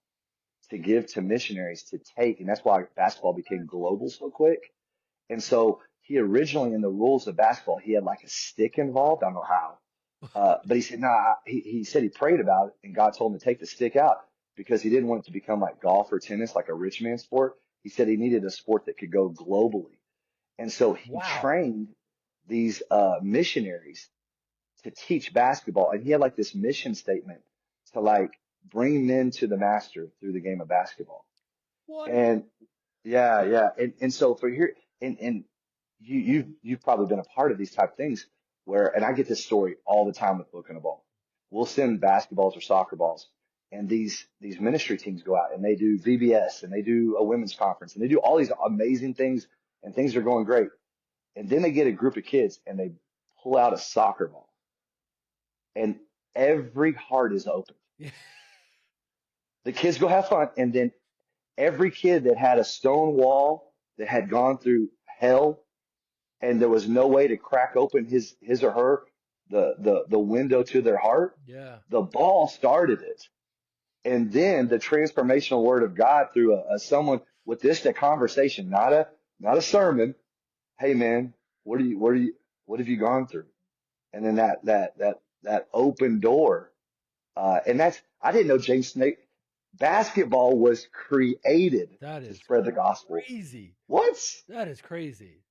to give to missionaries to take. And that's why basketball became global so quick. And so he originally, in the rules of basketball, he had like a stick involved. I don't know how. But he said, he said he prayed about it and God told him to take the stick out because he didn't want it to become like golf or tennis, like a rich man's sport. He said he needed a sport that could go globally. And so he Wow. trained these missionaries to teach basketball, and he had like this mission statement to like bring men to the master through the game of basketball. What? And yeah, yeah. And so for here, and you've probably been a part of these type of things where, and I get this story all the time with Book and a Ball. We'll send basketballs or soccer balls, and these ministry teams go out and they do VBS and they do a women's conference and they do all these amazing things, and things are going great. And then they get a group of kids and they pull out a soccer ball, and every heart is open. Yeah. The kids go have fun, and then every kid that had a stone wall, that had gone through hell, and there was no way to crack open his or her the window to their heart, Yeah. the ball started it. And then the transformational word of God through a someone with a conversation, not a sermon. Hey man, what have you gone through? And then that open door. And I didn't know James Snake basketball was created That to is spread the gospel. crazy. What? That is crazy.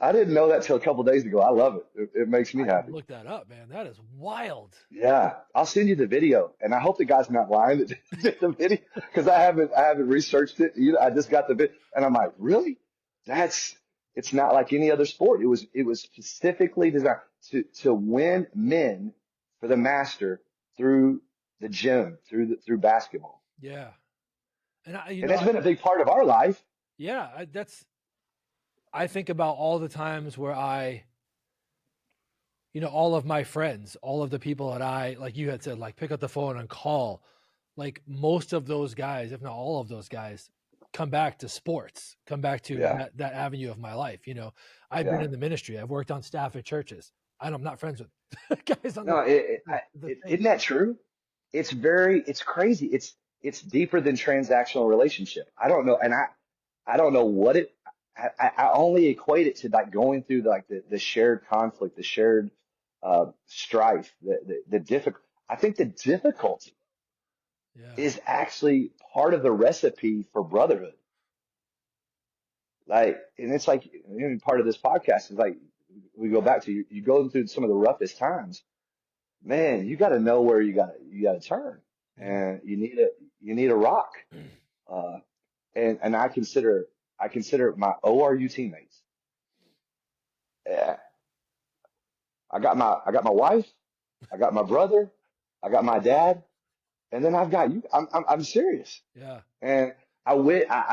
I didn't know that till a couple of days ago. I love it. It makes me I happy. look that up, man. That is wild. Yeah, I'll send you the video, and I hope the guy's not lying that did the video, because I haven't researched it. I just got the video, and I'm like, really? It's not like any other sport. It was specifically designed to win men for the master through the gym, through basketball, Yeah. And and that's been a big part of our life. yeah, I think about all the times where all of my friends, all of the people that I, like you had said, like pick up the phone and call, like most of those guys, if not all of those guys, come back to sports, come back to Yeah, that avenue of my life. I've been yeah. in the ministry. I've worked on staff at churches. I'm not friends with guys on No, the thing. isn't that true? It's crazy. It's deeper than transactional relationship. I don't know, and I don't know what it. I only equate it to like going through like the shared conflict, the shared strife, the difficult. I think the difficulty Yeah. is actually part of the recipe for brotherhood. Like, and it's like, part of this podcast is like we go back to you go through some of the roughest times, man. You got to know where you got to turn, Yeah. and you need a rock. Uh, and I consider my ORU teammates. Yeah, I got my wife, I got my brother, I got my dad, and then I've got you. I'm serious. Yeah. And I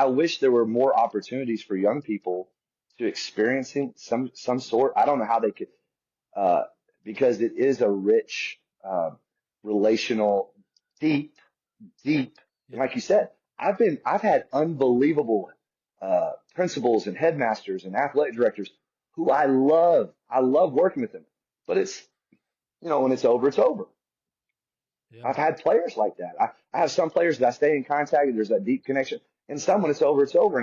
wish there were more opportunities for young people to experiencing some sort. I don't know how they could, uh, because it is a rich, relational, deep, deep. And Yeah. like you said, I've had unbelievable, principals and headmasters and athletic directors who I love. I love working with them, but when it's over, it's over. Yeah. I've had players like that. I have some players that I stay in contact and there's that deep connection. And some when it's over, it's over.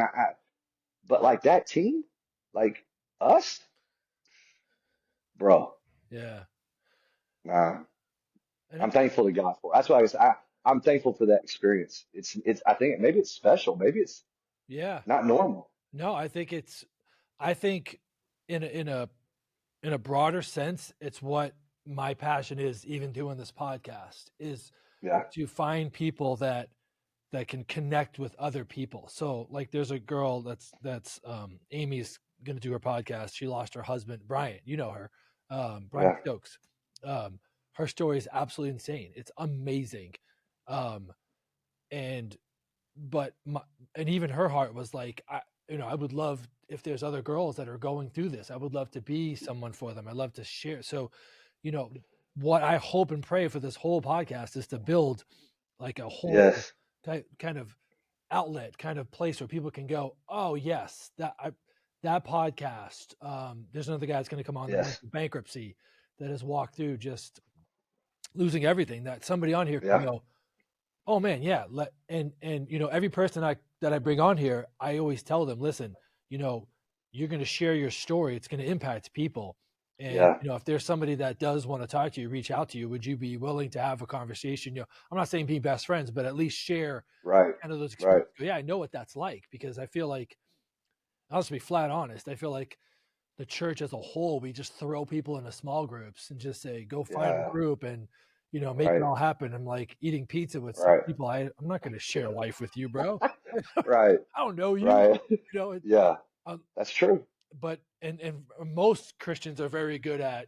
But like that team, like us, bro, Yeah. nah, And I'm thankful to God for it. That's why I'm thankful for that experience. I think maybe it's special. Maybe it's yeah. not normal. No, I think in a broader sense, it's what my passion is, even doing this podcast, is Yeah. to find people that can connect with other people. So like there's a girl that's Amy's gonna do her podcast. She lost her husband, Brian. You know her. Brian Yeah. Stokes. Her story is absolutely insane. It's amazing. Um, and and even her heart was like, I would love if there's other girls that are going through this. I would love to be someone for them. I love to share. So, you know, what I hope and pray for this whole podcast is to build like a whole Yes. kind of outlet, kind of place where people can go, oh yes, that podcast. There's another guy that's going to come on that went Yes. through bankruptcy, that has walked through just losing everything. That somebody on here can Yeah. go, oh man, yeah. And every person that I bring on here, I always tell them, listen, you're going to share your story. It's going to impact people. And Yeah. if there's somebody that does want to talk to you, reach out to you, would you be willing to have a conversation? I'm not saying be best friends, but at least share Right. kind of those Right. experiences. Yeah, I know what that's like, because I feel like, I'll just be flat honest. I feel like the church as a whole, we just throw people into small groups and just say, go find a Yeah. group and, make it Right. all happen. I'm like eating pizza with some Right. people. I'm not going to share life with you, bro. Right. I don't know you, Right. you know, it, Yeah. um, That's true. but, and most Christians are very good at,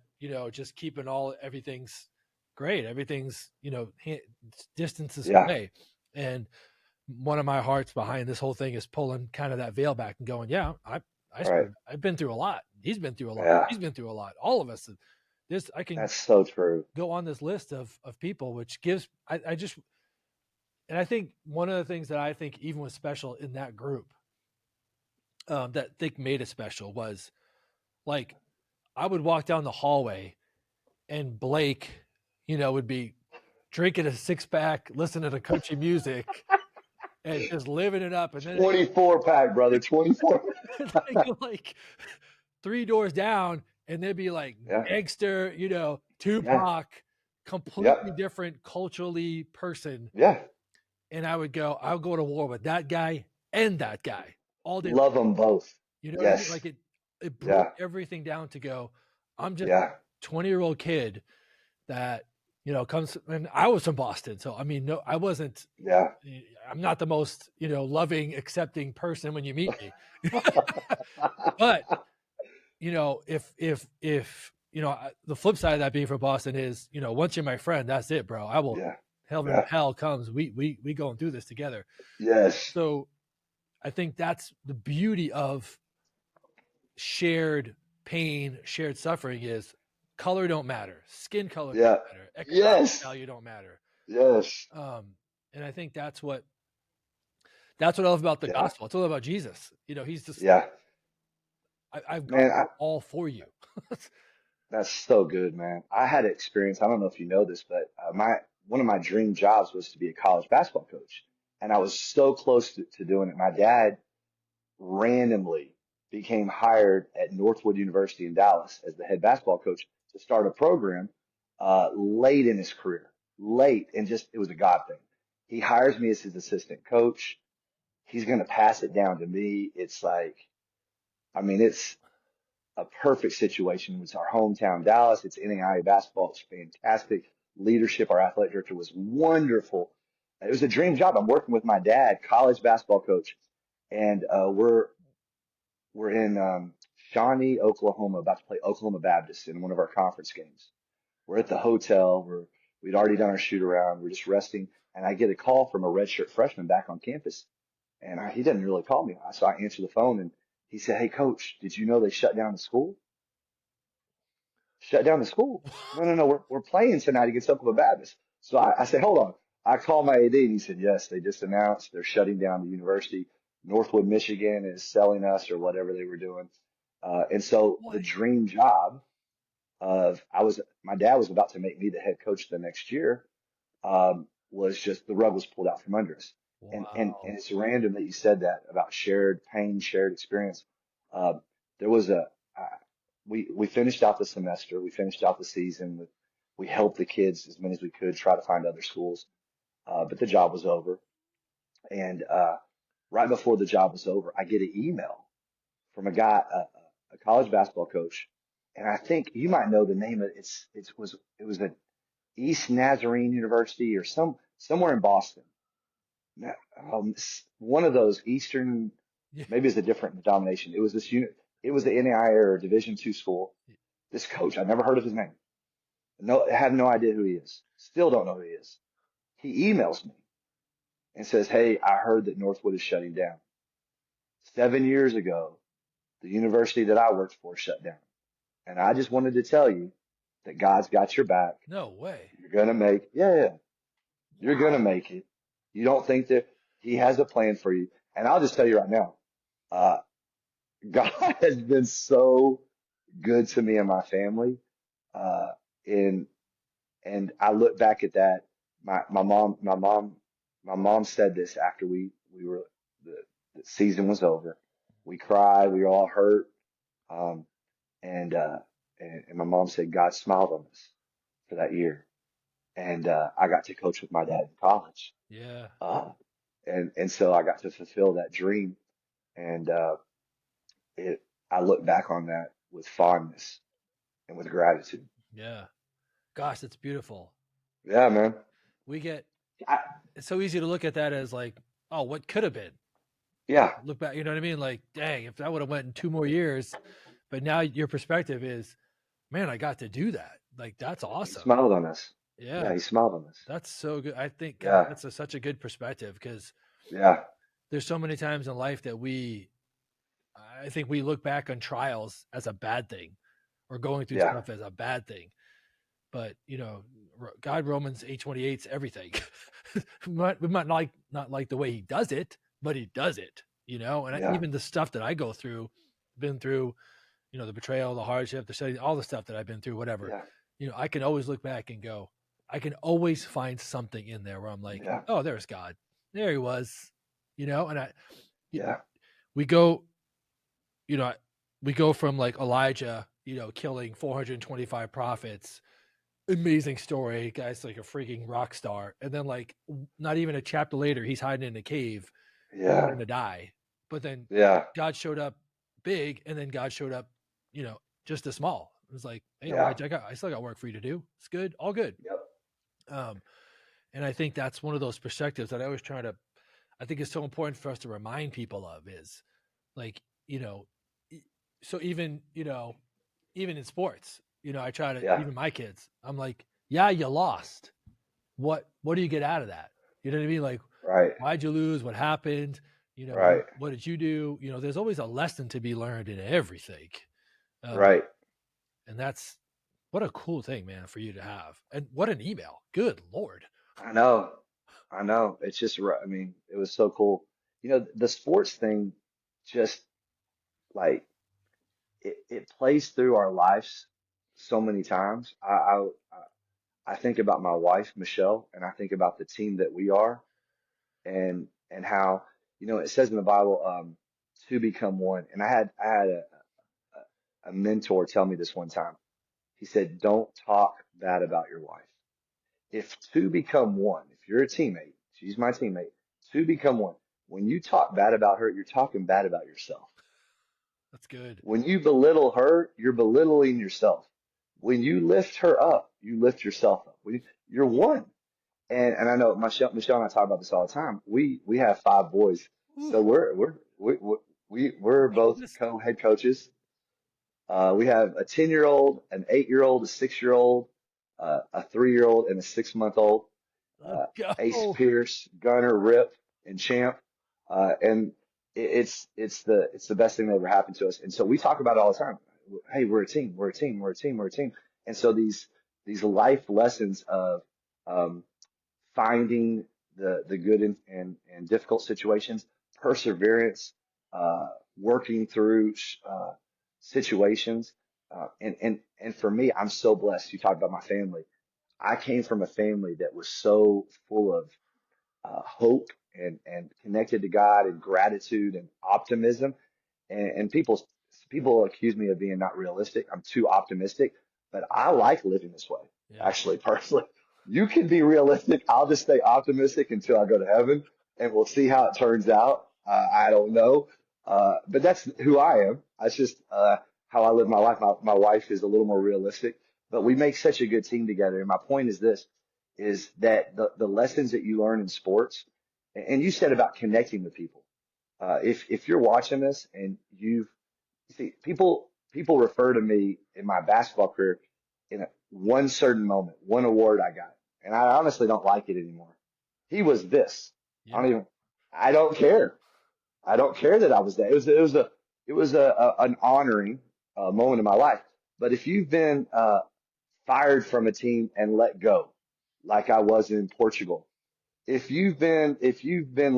just keeping everything's great. Everything's, distances Yeah. away. And one of my hearts behind this whole thing is pulling kind of that veil back and going, yeah, Right. I've been through a lot. He's been through a lot. Yeah. She's been through a lot. All of us. I can That's so true. go on this list of people, which gives, I just, and I think one of the things that I think even was special in that group, that I think made it special was like, I would walk down the hallway and Blake, would be drinking a 6-pack, listening to country music and just living it up. And then 24 pack, brother. 24. they go like 3 doors down and they'd be like Yeah. gangster, Yeah. Tupac, completely Yep. different culturally person. Yeah. And I would go to war with that guy and that guy all day long. Love them both. You know what I mean? Yes. Like it broke Yeah. everything down to go, I'm just Yeah. 20-year-old kid that, comes, and I was from Boston. So, I mean, no, I wasn't, Yeah. I'm not the most, loving, accepting person when you meet me. But, if the flip side of that being from Boston is, once you're my friend, that's it, bro. I will, Yeah. when Yeah. hell comes, we go and do this together. Yes. So I think that's the beauty of shared pain, shared suffering is color don't matter, skin color Yeah. don't matter, economic Yes. value don't matter. Yes. And I think that's what I love about the Yeah. gospel. It's all about Jesus. He's just, Yeah. I've got Man, all for you. that's so good, man. I had experience. I don't know if you know this, but one of my dream jobs was to be a college basketball coach, and I was so close to doing it. My dad randomly became hired at Northwood University in Dallas as the head basketball coach to start a program late in his career, late, and just it was a God thing. He hires me as his assistant coach. He's going to pass it down to me. It's like, I mean, it's a perfect situation. It's our hometown, Dallas. It's NAIA basketball. It's fantastic leadership. Our athletic director was wonderful. It was a dream job. I'm working with my dad, college basketball coach, and we're in Shawnee, Oklahoma, about to play Oklahoma Baptist in one of our conference games. We're at the hotel. We'd already done our shoot around. We're just resting, and I get a call from a redshirt freshman back on campus, and he didn't really call me. So I answer the phone, and he said, "Hey, coach, did you know they shut down the school? Shut down the school? No, no, no. We're playing tonight against Oklahoma Baptist." So I said, "Hold on." I called my AD, and he said, "Yes, they just announced they're shutting down the university. Northwood, Michigan is selling us or whatever they were doing." And so the What? dream job my dad was about to make me the head coach the next year, was just the rug was pulled out from under us. And Wow. it's random that you said that about shared pain, shared experience. Uh, there was we finished out the semester, we finished out the season we helped the kids as many as we could try to find other schools. But the job was over. And, right before the job was over, I get an email from a guy, a college basketball coach. And I think you might know the name of it. It was at East Nazarene University or somewhere in Boston. One of those Eastern, Yeah. maybe it's a different denomination. It was this unit. It was the NAIA or Division II school. This coach, I never heard of his name. No, I have no idea who he is. Still don't know who he is. He emails me and says, "Hey, I heard that Northwood is shutting down. 7 years ago, the university that I worked for shut down. And I just wanted to tell you that God's got your back. No way. You're going to make, yeah, you're going to make it. You don't think that he has a plan for you." And I'll just tell you right now, uh, God has been so good to me and my family. Uh, and, and I look back at that. My mom said this after the, the season was over. We cried. We were all hurt. Um, and, uh, and my mom said God smiled on us for that year. And, I got to coach with my dad in college. Yeah. Uh, and so I got to fulfill that dream. And, it, I look back on that with fondness and with gratitude. Yeah. Gosh, it's beautiful. Yeah, man. We get I, it's so easy to look at that as like, oh, what could have been. yeah, Look back, you know what I mean? Like, dang, if that would have went in 2 more years, but now your perspective is, man, I got to do that. Like, that's he awesome. smiled on us. Yeah, Yeah, he smiled on us. that's so good. I think, God, Yeah, that's such a good perspective because yeah, there's so many times in life that I think we look back on trials as a bad thing or going through yeah, stuff as a bad thing. But, God, Romans 8:28 is everything. we might not like the way he does it, but he does it, and yeah, even the stuff that I go through, been through, the betrayal, the hardship, the study, all the stuff that I've been through, whatever, yeah, I can always look back and go, I can always find something in there where I'm like, yeah, oh, there's God. There he was, and yeah, we go, you know, we go from like Elijah, killing 425 prophets. Amazing story. Guy's like a freaking rock star. And then like not even a chapter later, he's hiding in a cave, yeah, going to die. But then yeah, God showed up big, and then God showed up, just as small. It was like, hey, yeah, Elijah, I still got work for you to do. It's good, all good. yep, Um, and I think that's one of those perspectives that I always try to. I think it's so important for us to remind people of is like, so even in sports, I try to, yeah, even my kids, I'm like, yeah, you lost. What do you get out of that? You know what I mean? Like, right, why'd you lose? What happened? right, What did you do? There's always a lesson to be learned in everything. Um, right. and that's what a cool thing, man, for you to have. And what an email. Good Lord. I know, I know. It's just, I mean, it was so cool. The sports thing just like it plays through our lives so many times. I think about my wife, Michelle, and I think about the team that we are and how, it says in the Bible, to become one. And I had a mentor tell me this one time. He said, don't talk bad about your wife. If two become one, if you're a teammate, she's my teammate, two become one. When you talk bad about her, you're talking bad about yourself. That's good. When you belittle her, you're belittling yourself. When you lift her up, you lift yourself up. You're one. And I know Michelle and I talk about this all the time. We have five boys, Ooh, so we're both goodness. co-head coaches. We have a 10-year-old, an 8-year-old, a 6-year-old, a 3-year-old, and a 6-month-old. Let's Ace go. Pierce, Gunner, Rip, and Champ. And it's the best thing that ever happened to us. And so we talk about it all the time. Hey, we're a team. We're a team. We're a team. We're a team. And so these life lessons of um, finding the good and difficult situations, perseverance, working through situations, and for me, I'm so blessed. You talked about my family. I came from a family that was so full of hope and connected to God and gratitude and optimism. And people accuse me of being not realistic. I'm too optimistic, but I like living this way. Yeah. Actually, personally, you can be realistic. I'll just stay optimistic until I go to heaven, and we'll see how it turns out. I don't know, but that's who I am. That's just how I live my life. My wife is a little more realistic, but we make such a good team together. And my point is this: is that the lessons that you learn in sports, and you said about connecting with people. If you're watching this and you see people refer to me in my basketball career in one certain moment, one award I got, and I honestly don't like it anymore. He was this. I Yeah. don't even. I don't care. I don't care that I was that. It was an honoring moment in my life. But if you've been fired from a team and let go, like I was in Portugal, if you've been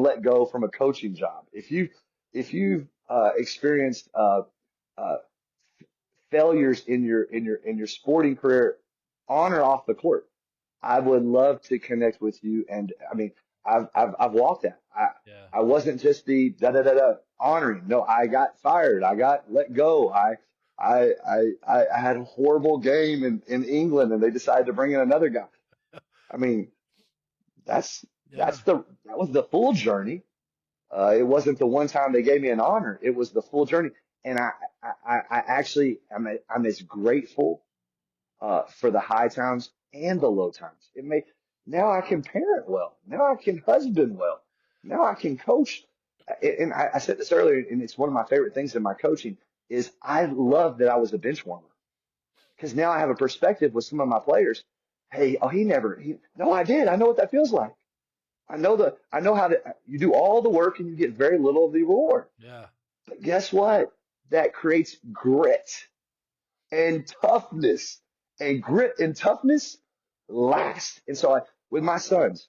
let go from a coaching job, if you've experienced uh, failures in your sporting career on or off the court, I would love to connect with you. And I mean, I've walked that. Yeah. I wasn't just the da da da da honoring. No, I got fired. I got let go. I had a horrible game in England, and they decided to bring in another guy. I mean, that's Yeah. that was the full journey. It wasn't the one time they gave me an honor. It was the full journey. And I actually, I'm as grateful, for the high times and the low times. Now I can parent well. Now I can husband well. Now I can coach. And I said this earlier, and it's one of my favorite things in my coaching is I love that I was a bench warmer because now I have a perspective with some of my players. Hey, oh, no, I did. I know what that feels like. I know how to, you do all the work and you get very little of the reward. Yeah. But guess what? That creates grit and toughness, and grit and toughness last. And so with my sons,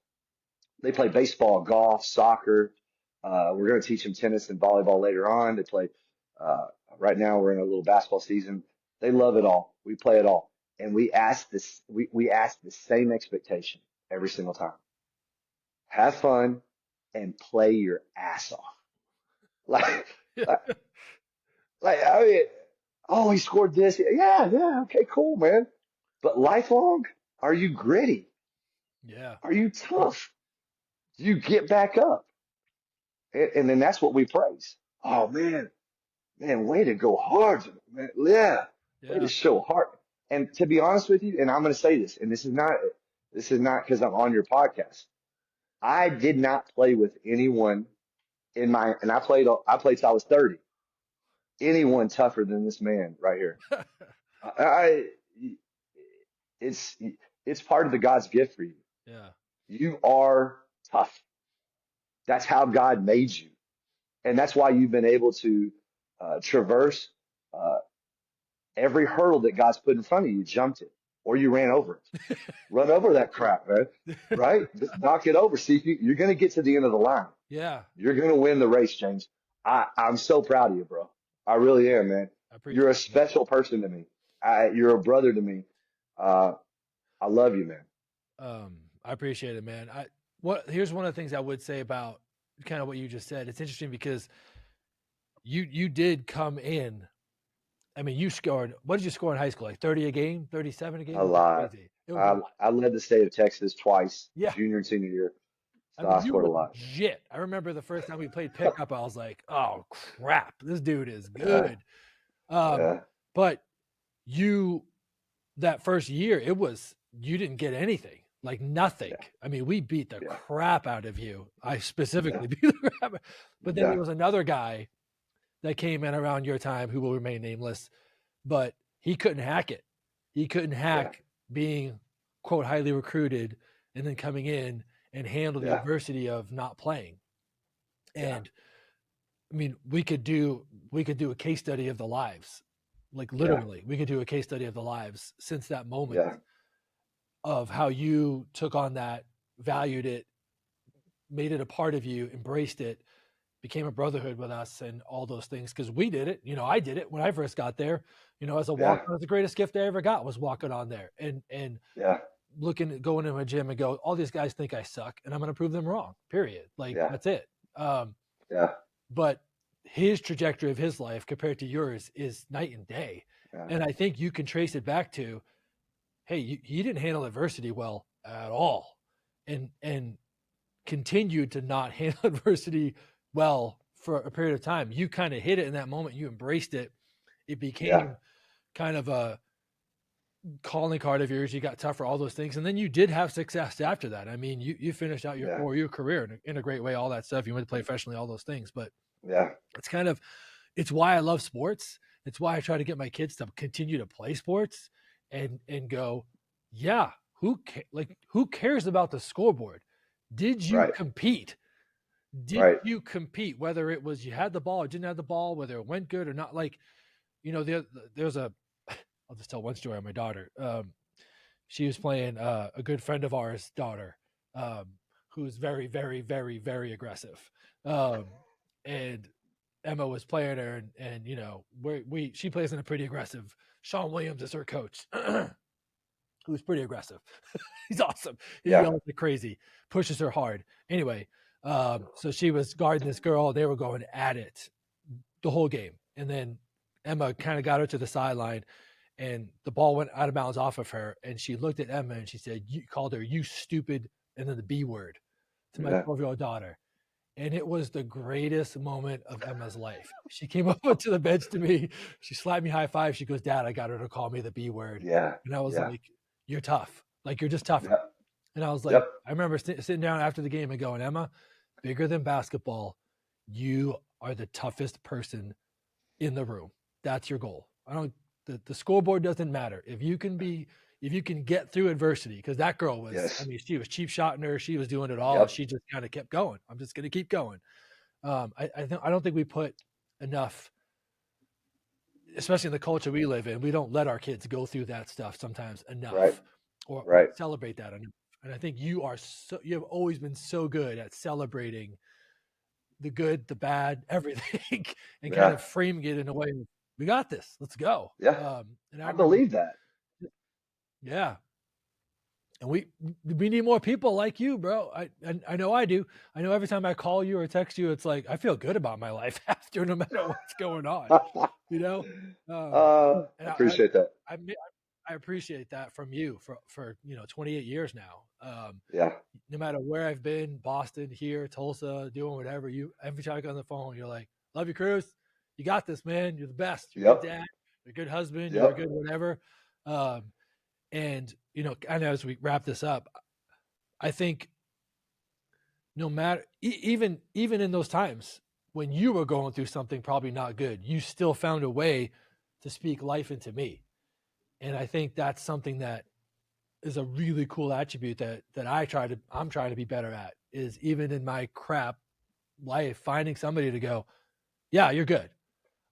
they play baseball, golf, soccer. We're going to teach them tennis and volleyball later on. They play, uh, right now we're in a little basketball season. They love it all. We play it all. And we ask the same expectation every single time. Have fun and play your ass off. Like, like, I mean, oh, he scored this. Yeah, yeah. Okay, cool, man. But lifelong, are you gritty? Yeah. Are you tough? Do you get back up? And then that's what we praise. Oh man, way to go hard, man. Yeah, way Yeah. to show heart. And to be honest with you, and I'm going to say this, and this is not because I'm on your podcast. I did not play with anyone and I played till I was 30. Anyone tougher than this man right here. I, it's, it's part of the God's gift for you. Yeah. You are tough. That's how God made you. And that's why you've been able to traverse uh, every hurdle that God's put in front of you. You jumped it or you ran over it. Run over that crap, man. Right? Just knock it over. See, you're going to get to the end of the line. Yeah. You're going to win the race, James. I'm so proud of you, bro. I really am, man. I appreciate You're a it. special person to me. You're a brother to me. Uh, I love you, man. I appreciate it, man. Here's one of the things I would say about kind of what you just said. It's interesting because you did come in. I mean, you scored. What did you score in high school? Like 30 a game, 37 a game? A It was lot. crazy. It was a lot. I led the state of Texas twice, Yeah. junior and senior year. I So mean, I you scored were a lot. legit. I remember the first time we played pickup, I was like, oh crap, this dude is Yeah, good. Um, yeah, but you that first year, you didn't get anything, like nothing. yeah, I mean, we beat the yeah, crap out of you. I yeah, specifically beat the crap. But then there yeah, was another guy that came in around your time who will remain nameless, but he couldn't hack it. He couldn't yeah, hack being quote highly recruited and then coming in and handle the yeah, adversity of not playing. yeah, And I mean, we could do a case study of the lives. Like yeah, literally, we could do a case study of the lives since that moment yeah, of how you took on that, valued it, made it a part of you, embraced it, became a brotherhood with us and all those things. Cause we did it. I did it when I first got there, as a walk yeah, on. It was the greatest gift I ever got was walking on there and yeah, going into a gym and go, all these guys think I suck and I'm going to prove them wrong, period. Like yeah, that's it. yeah, But his trajectory of his life compared to yours is night and day. yeah, And I think you can trace it back to, hey, you didn't handle adversity well at all, and continued to not handle adversity well for a period of time. You kind of hit it in that moment. You embraced it. It yeah, became kind of a calling card of yours. You got tougher, all those things, and then you did have success after that. I mean, you finished out your yeah, 4-year career in a great way. All that stuff. You went to play professionally, all those things, but yeah, it's why I love sports. It's why I try to get my kids to continue to play sports and go, yeah, who cares about the scoreboard? Did you right, compete? Did right, you compete? Whether it was you had the ball or didn't have the ball, whether it went good or not. Like, there's I'll just tell one story on my daughter. She was playing a good friend of ours' daughter, um, who's very, very, very, very aggressive. Um, and Emma was playing her, and she plays in a pretty aggressive. Sean Williams is her coach, who's pretty aggressive. He's awesome. He yeah, yells like crazy, pushes her hard. Anyway, so she was guarding this girl. They were going at it the whole game, and then Emma kind of got her to the sideline, and the ball went out of bounds off of her, and she looked at Emma and she said, "You called her, you stupid," and then the B word to my yeah, 12-year-old daughter. And it was the greatest moment of Emma's life. She came over to the bench to me. She slapped me high five. She goes, Dad, I got her to call me the B word. Yeah. And I was Yeah. like, you're tough. Like, you're just tougher. Yep. And I was like, Yep. I remember sitting down after the game and going, Emma, bigger than basketball, you are the toughest person in the room. That's your goal. The scoreboard doesn't matter. If you can get through adversity, because that girl was, Yes. I mean, she was cheap shotting her. She was doing it all. Yep. She just kind of kept going. I'm just going to keep going. I don't think we put enough, especially in the culture we live in. We don't let our kids go through that stuff sometimes enough, Right. or Right. celebrate that enough. And I think you have always been so good at celebrating the good, the bad, everything, and kind Yeah. of framing it in a way of, we got this, let's go. Yeah. And I remember, believe that. yeah. And we need more people like you, bro. I know I do. I know every time I call you or text you, it's like I feel good about my life after, no matter what's going on. You know, I appreciate that. I appreciate that from you for 28 years now. Yeah. No matter where I've been, Boston, here, Tulsa, doing whatever, every time I get on the phone, you're like, love you, Kruse. You got this, man. You're the best. You're a good dad. You're a good husband. You're a good whatever. And kind of as we wrap this up, I think no matter, even in those times when you were going through something probably not good, you still found a way to speak life into me. And I think that's something that is a really cool attribute that I'm trying to be better at, is even in my crap life, finding somebody to go, yeah, you're good.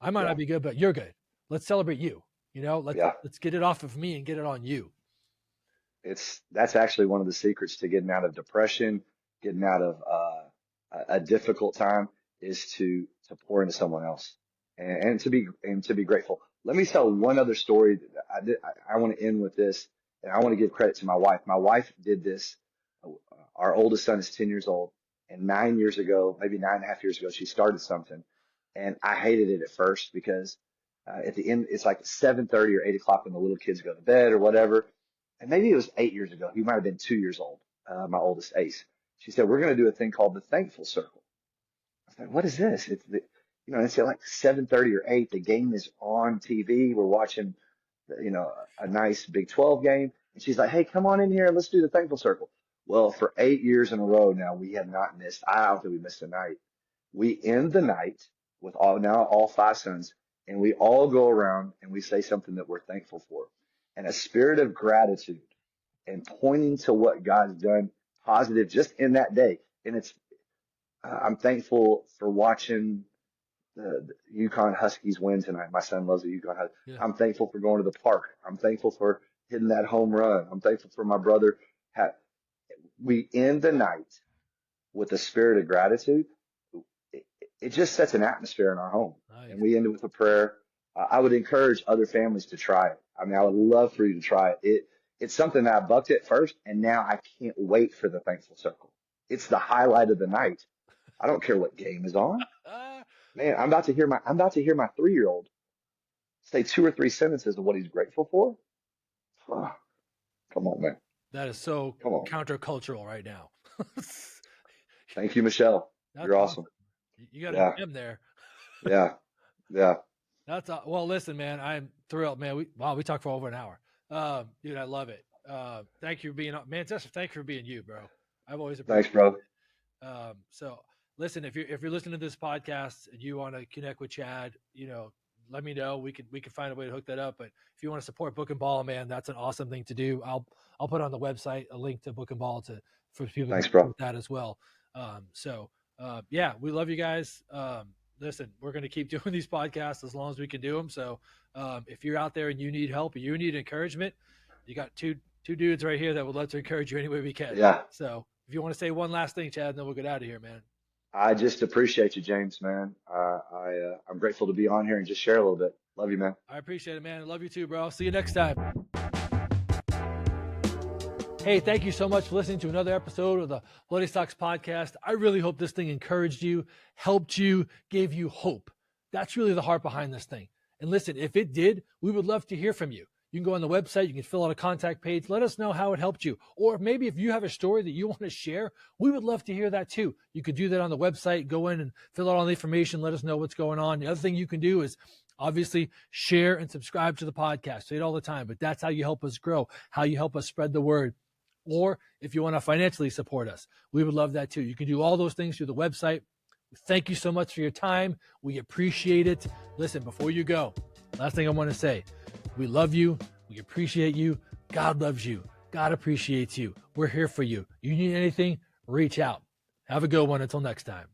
I might not be good, but you're good. Let's celebrate you. Let's get it off of me and get it on you. That's actually one of the secrets to getting out of depression, getting out of a difficult time, is to pour into someone else and to be grateful. Let me tell one other story. I want to end with this, and I want to give credit to my wife. My wife did this. Our oldest son is 10 years old, and 9 years ago, maybe 9.5 years ago, she started something, and I hated it at first because at the end, it's like 7:30 or 8 o'clock when the little kids go to bed or whatever. And maybe it was 8 years ago. He might have been 2 years old, my oldest Ace. She said, we're going to do a thing called the Thankful Circle. I was like, what is this? It's at like 7:30 or 8. The game is on TV. We're watching, a nice Big 12 game. And she's like, hey, come on in here and let's do the Thankful Circle. Well, for 8 years in a row now, we have not missed. I don't think we missed a night. We end the night with all five sons, and we all go around and we say something that we're thankful for. And a spirit of gratitude and pointing to what God's done positive just in that day. And I'm thankful for watching the UConn Huskies win tonight. My son loves the UConn Huskies. Yeah. I'm thankful for going to the park. I'm thankful for hitting that home run. I'm thankful for my brother. We end the night with a spirit of gratitude. It just sets an atmosphere in our home. Nice. And we end it with a prayer. I would encourage other families to try it. I mean, I would love for you to try it. It's something that I bucked at first, and now I can't wait for the Thankful Circle. It's the highlight of the night. I don't care what game is on. Man, I'm about to hear my 3-year-old say 2 or 3 sentences of what he's grateful for. Oh, come on, man. That is so countercultural right now. Thank you, Michelle. You're awesome. You got a gem there. Yeah. That's well. Listen, man, I'm thrilled, man. We talked for over an hour. Dude, I love it. Thank you for being Manchester. Thank you for being you, bro. I've always appreciated. Thanks, bro. So listen, if you're listening to this podcast and you want to connect with Chad, let me know. We can find a way to hook that up. But if you want to support Book and Ball, man, that's an awesome thing to do. I'll put on the website a link to Book and Ball for people to support that as well. We love you guys. Listen, we're going to keep doing these podcasts as long as we can do them. So if you're out there and you need help, or you need encouragement, you got two dudes right here that would love to encourage you any way we can. Yeah. So if you want to say one last thing, Chad, then we'll get out of here, man. I just appreciate you, James, man. I'm grateful to be on here and just share a little bit. Love you, man. I appreciate it, man. Love you too, bro. See you next time. Hey, thank you so much for listening to another episode of the Bloody Sox podcast. I really hope this thing encouraged you, helped you, gave you hope. That's really the heart behind this thing. And listen, if it did, we would love to hear from you. You can go on the website. You can fill out a contact page. Let us know how it helped you. Or maybe if you have a story that you want to share, we would love to hear that too. You could do that on the website. Go in and fill out all the information. Let us know what's going on. The other thing you can do is obviously share and subscribe to the podcast. Say it all the time, but that's how you help us grow, how you help us spread the word. Or if you want to financially support us, we would love that too. You can do all those things through the website. Thank you so much for your time. We appreciate it. Listen, before you go, last thing I want to say, we love you. We appreciate you. God loves you. God appreciates you. We're here for you. You need anything, reach out. Have a good one. Until next time.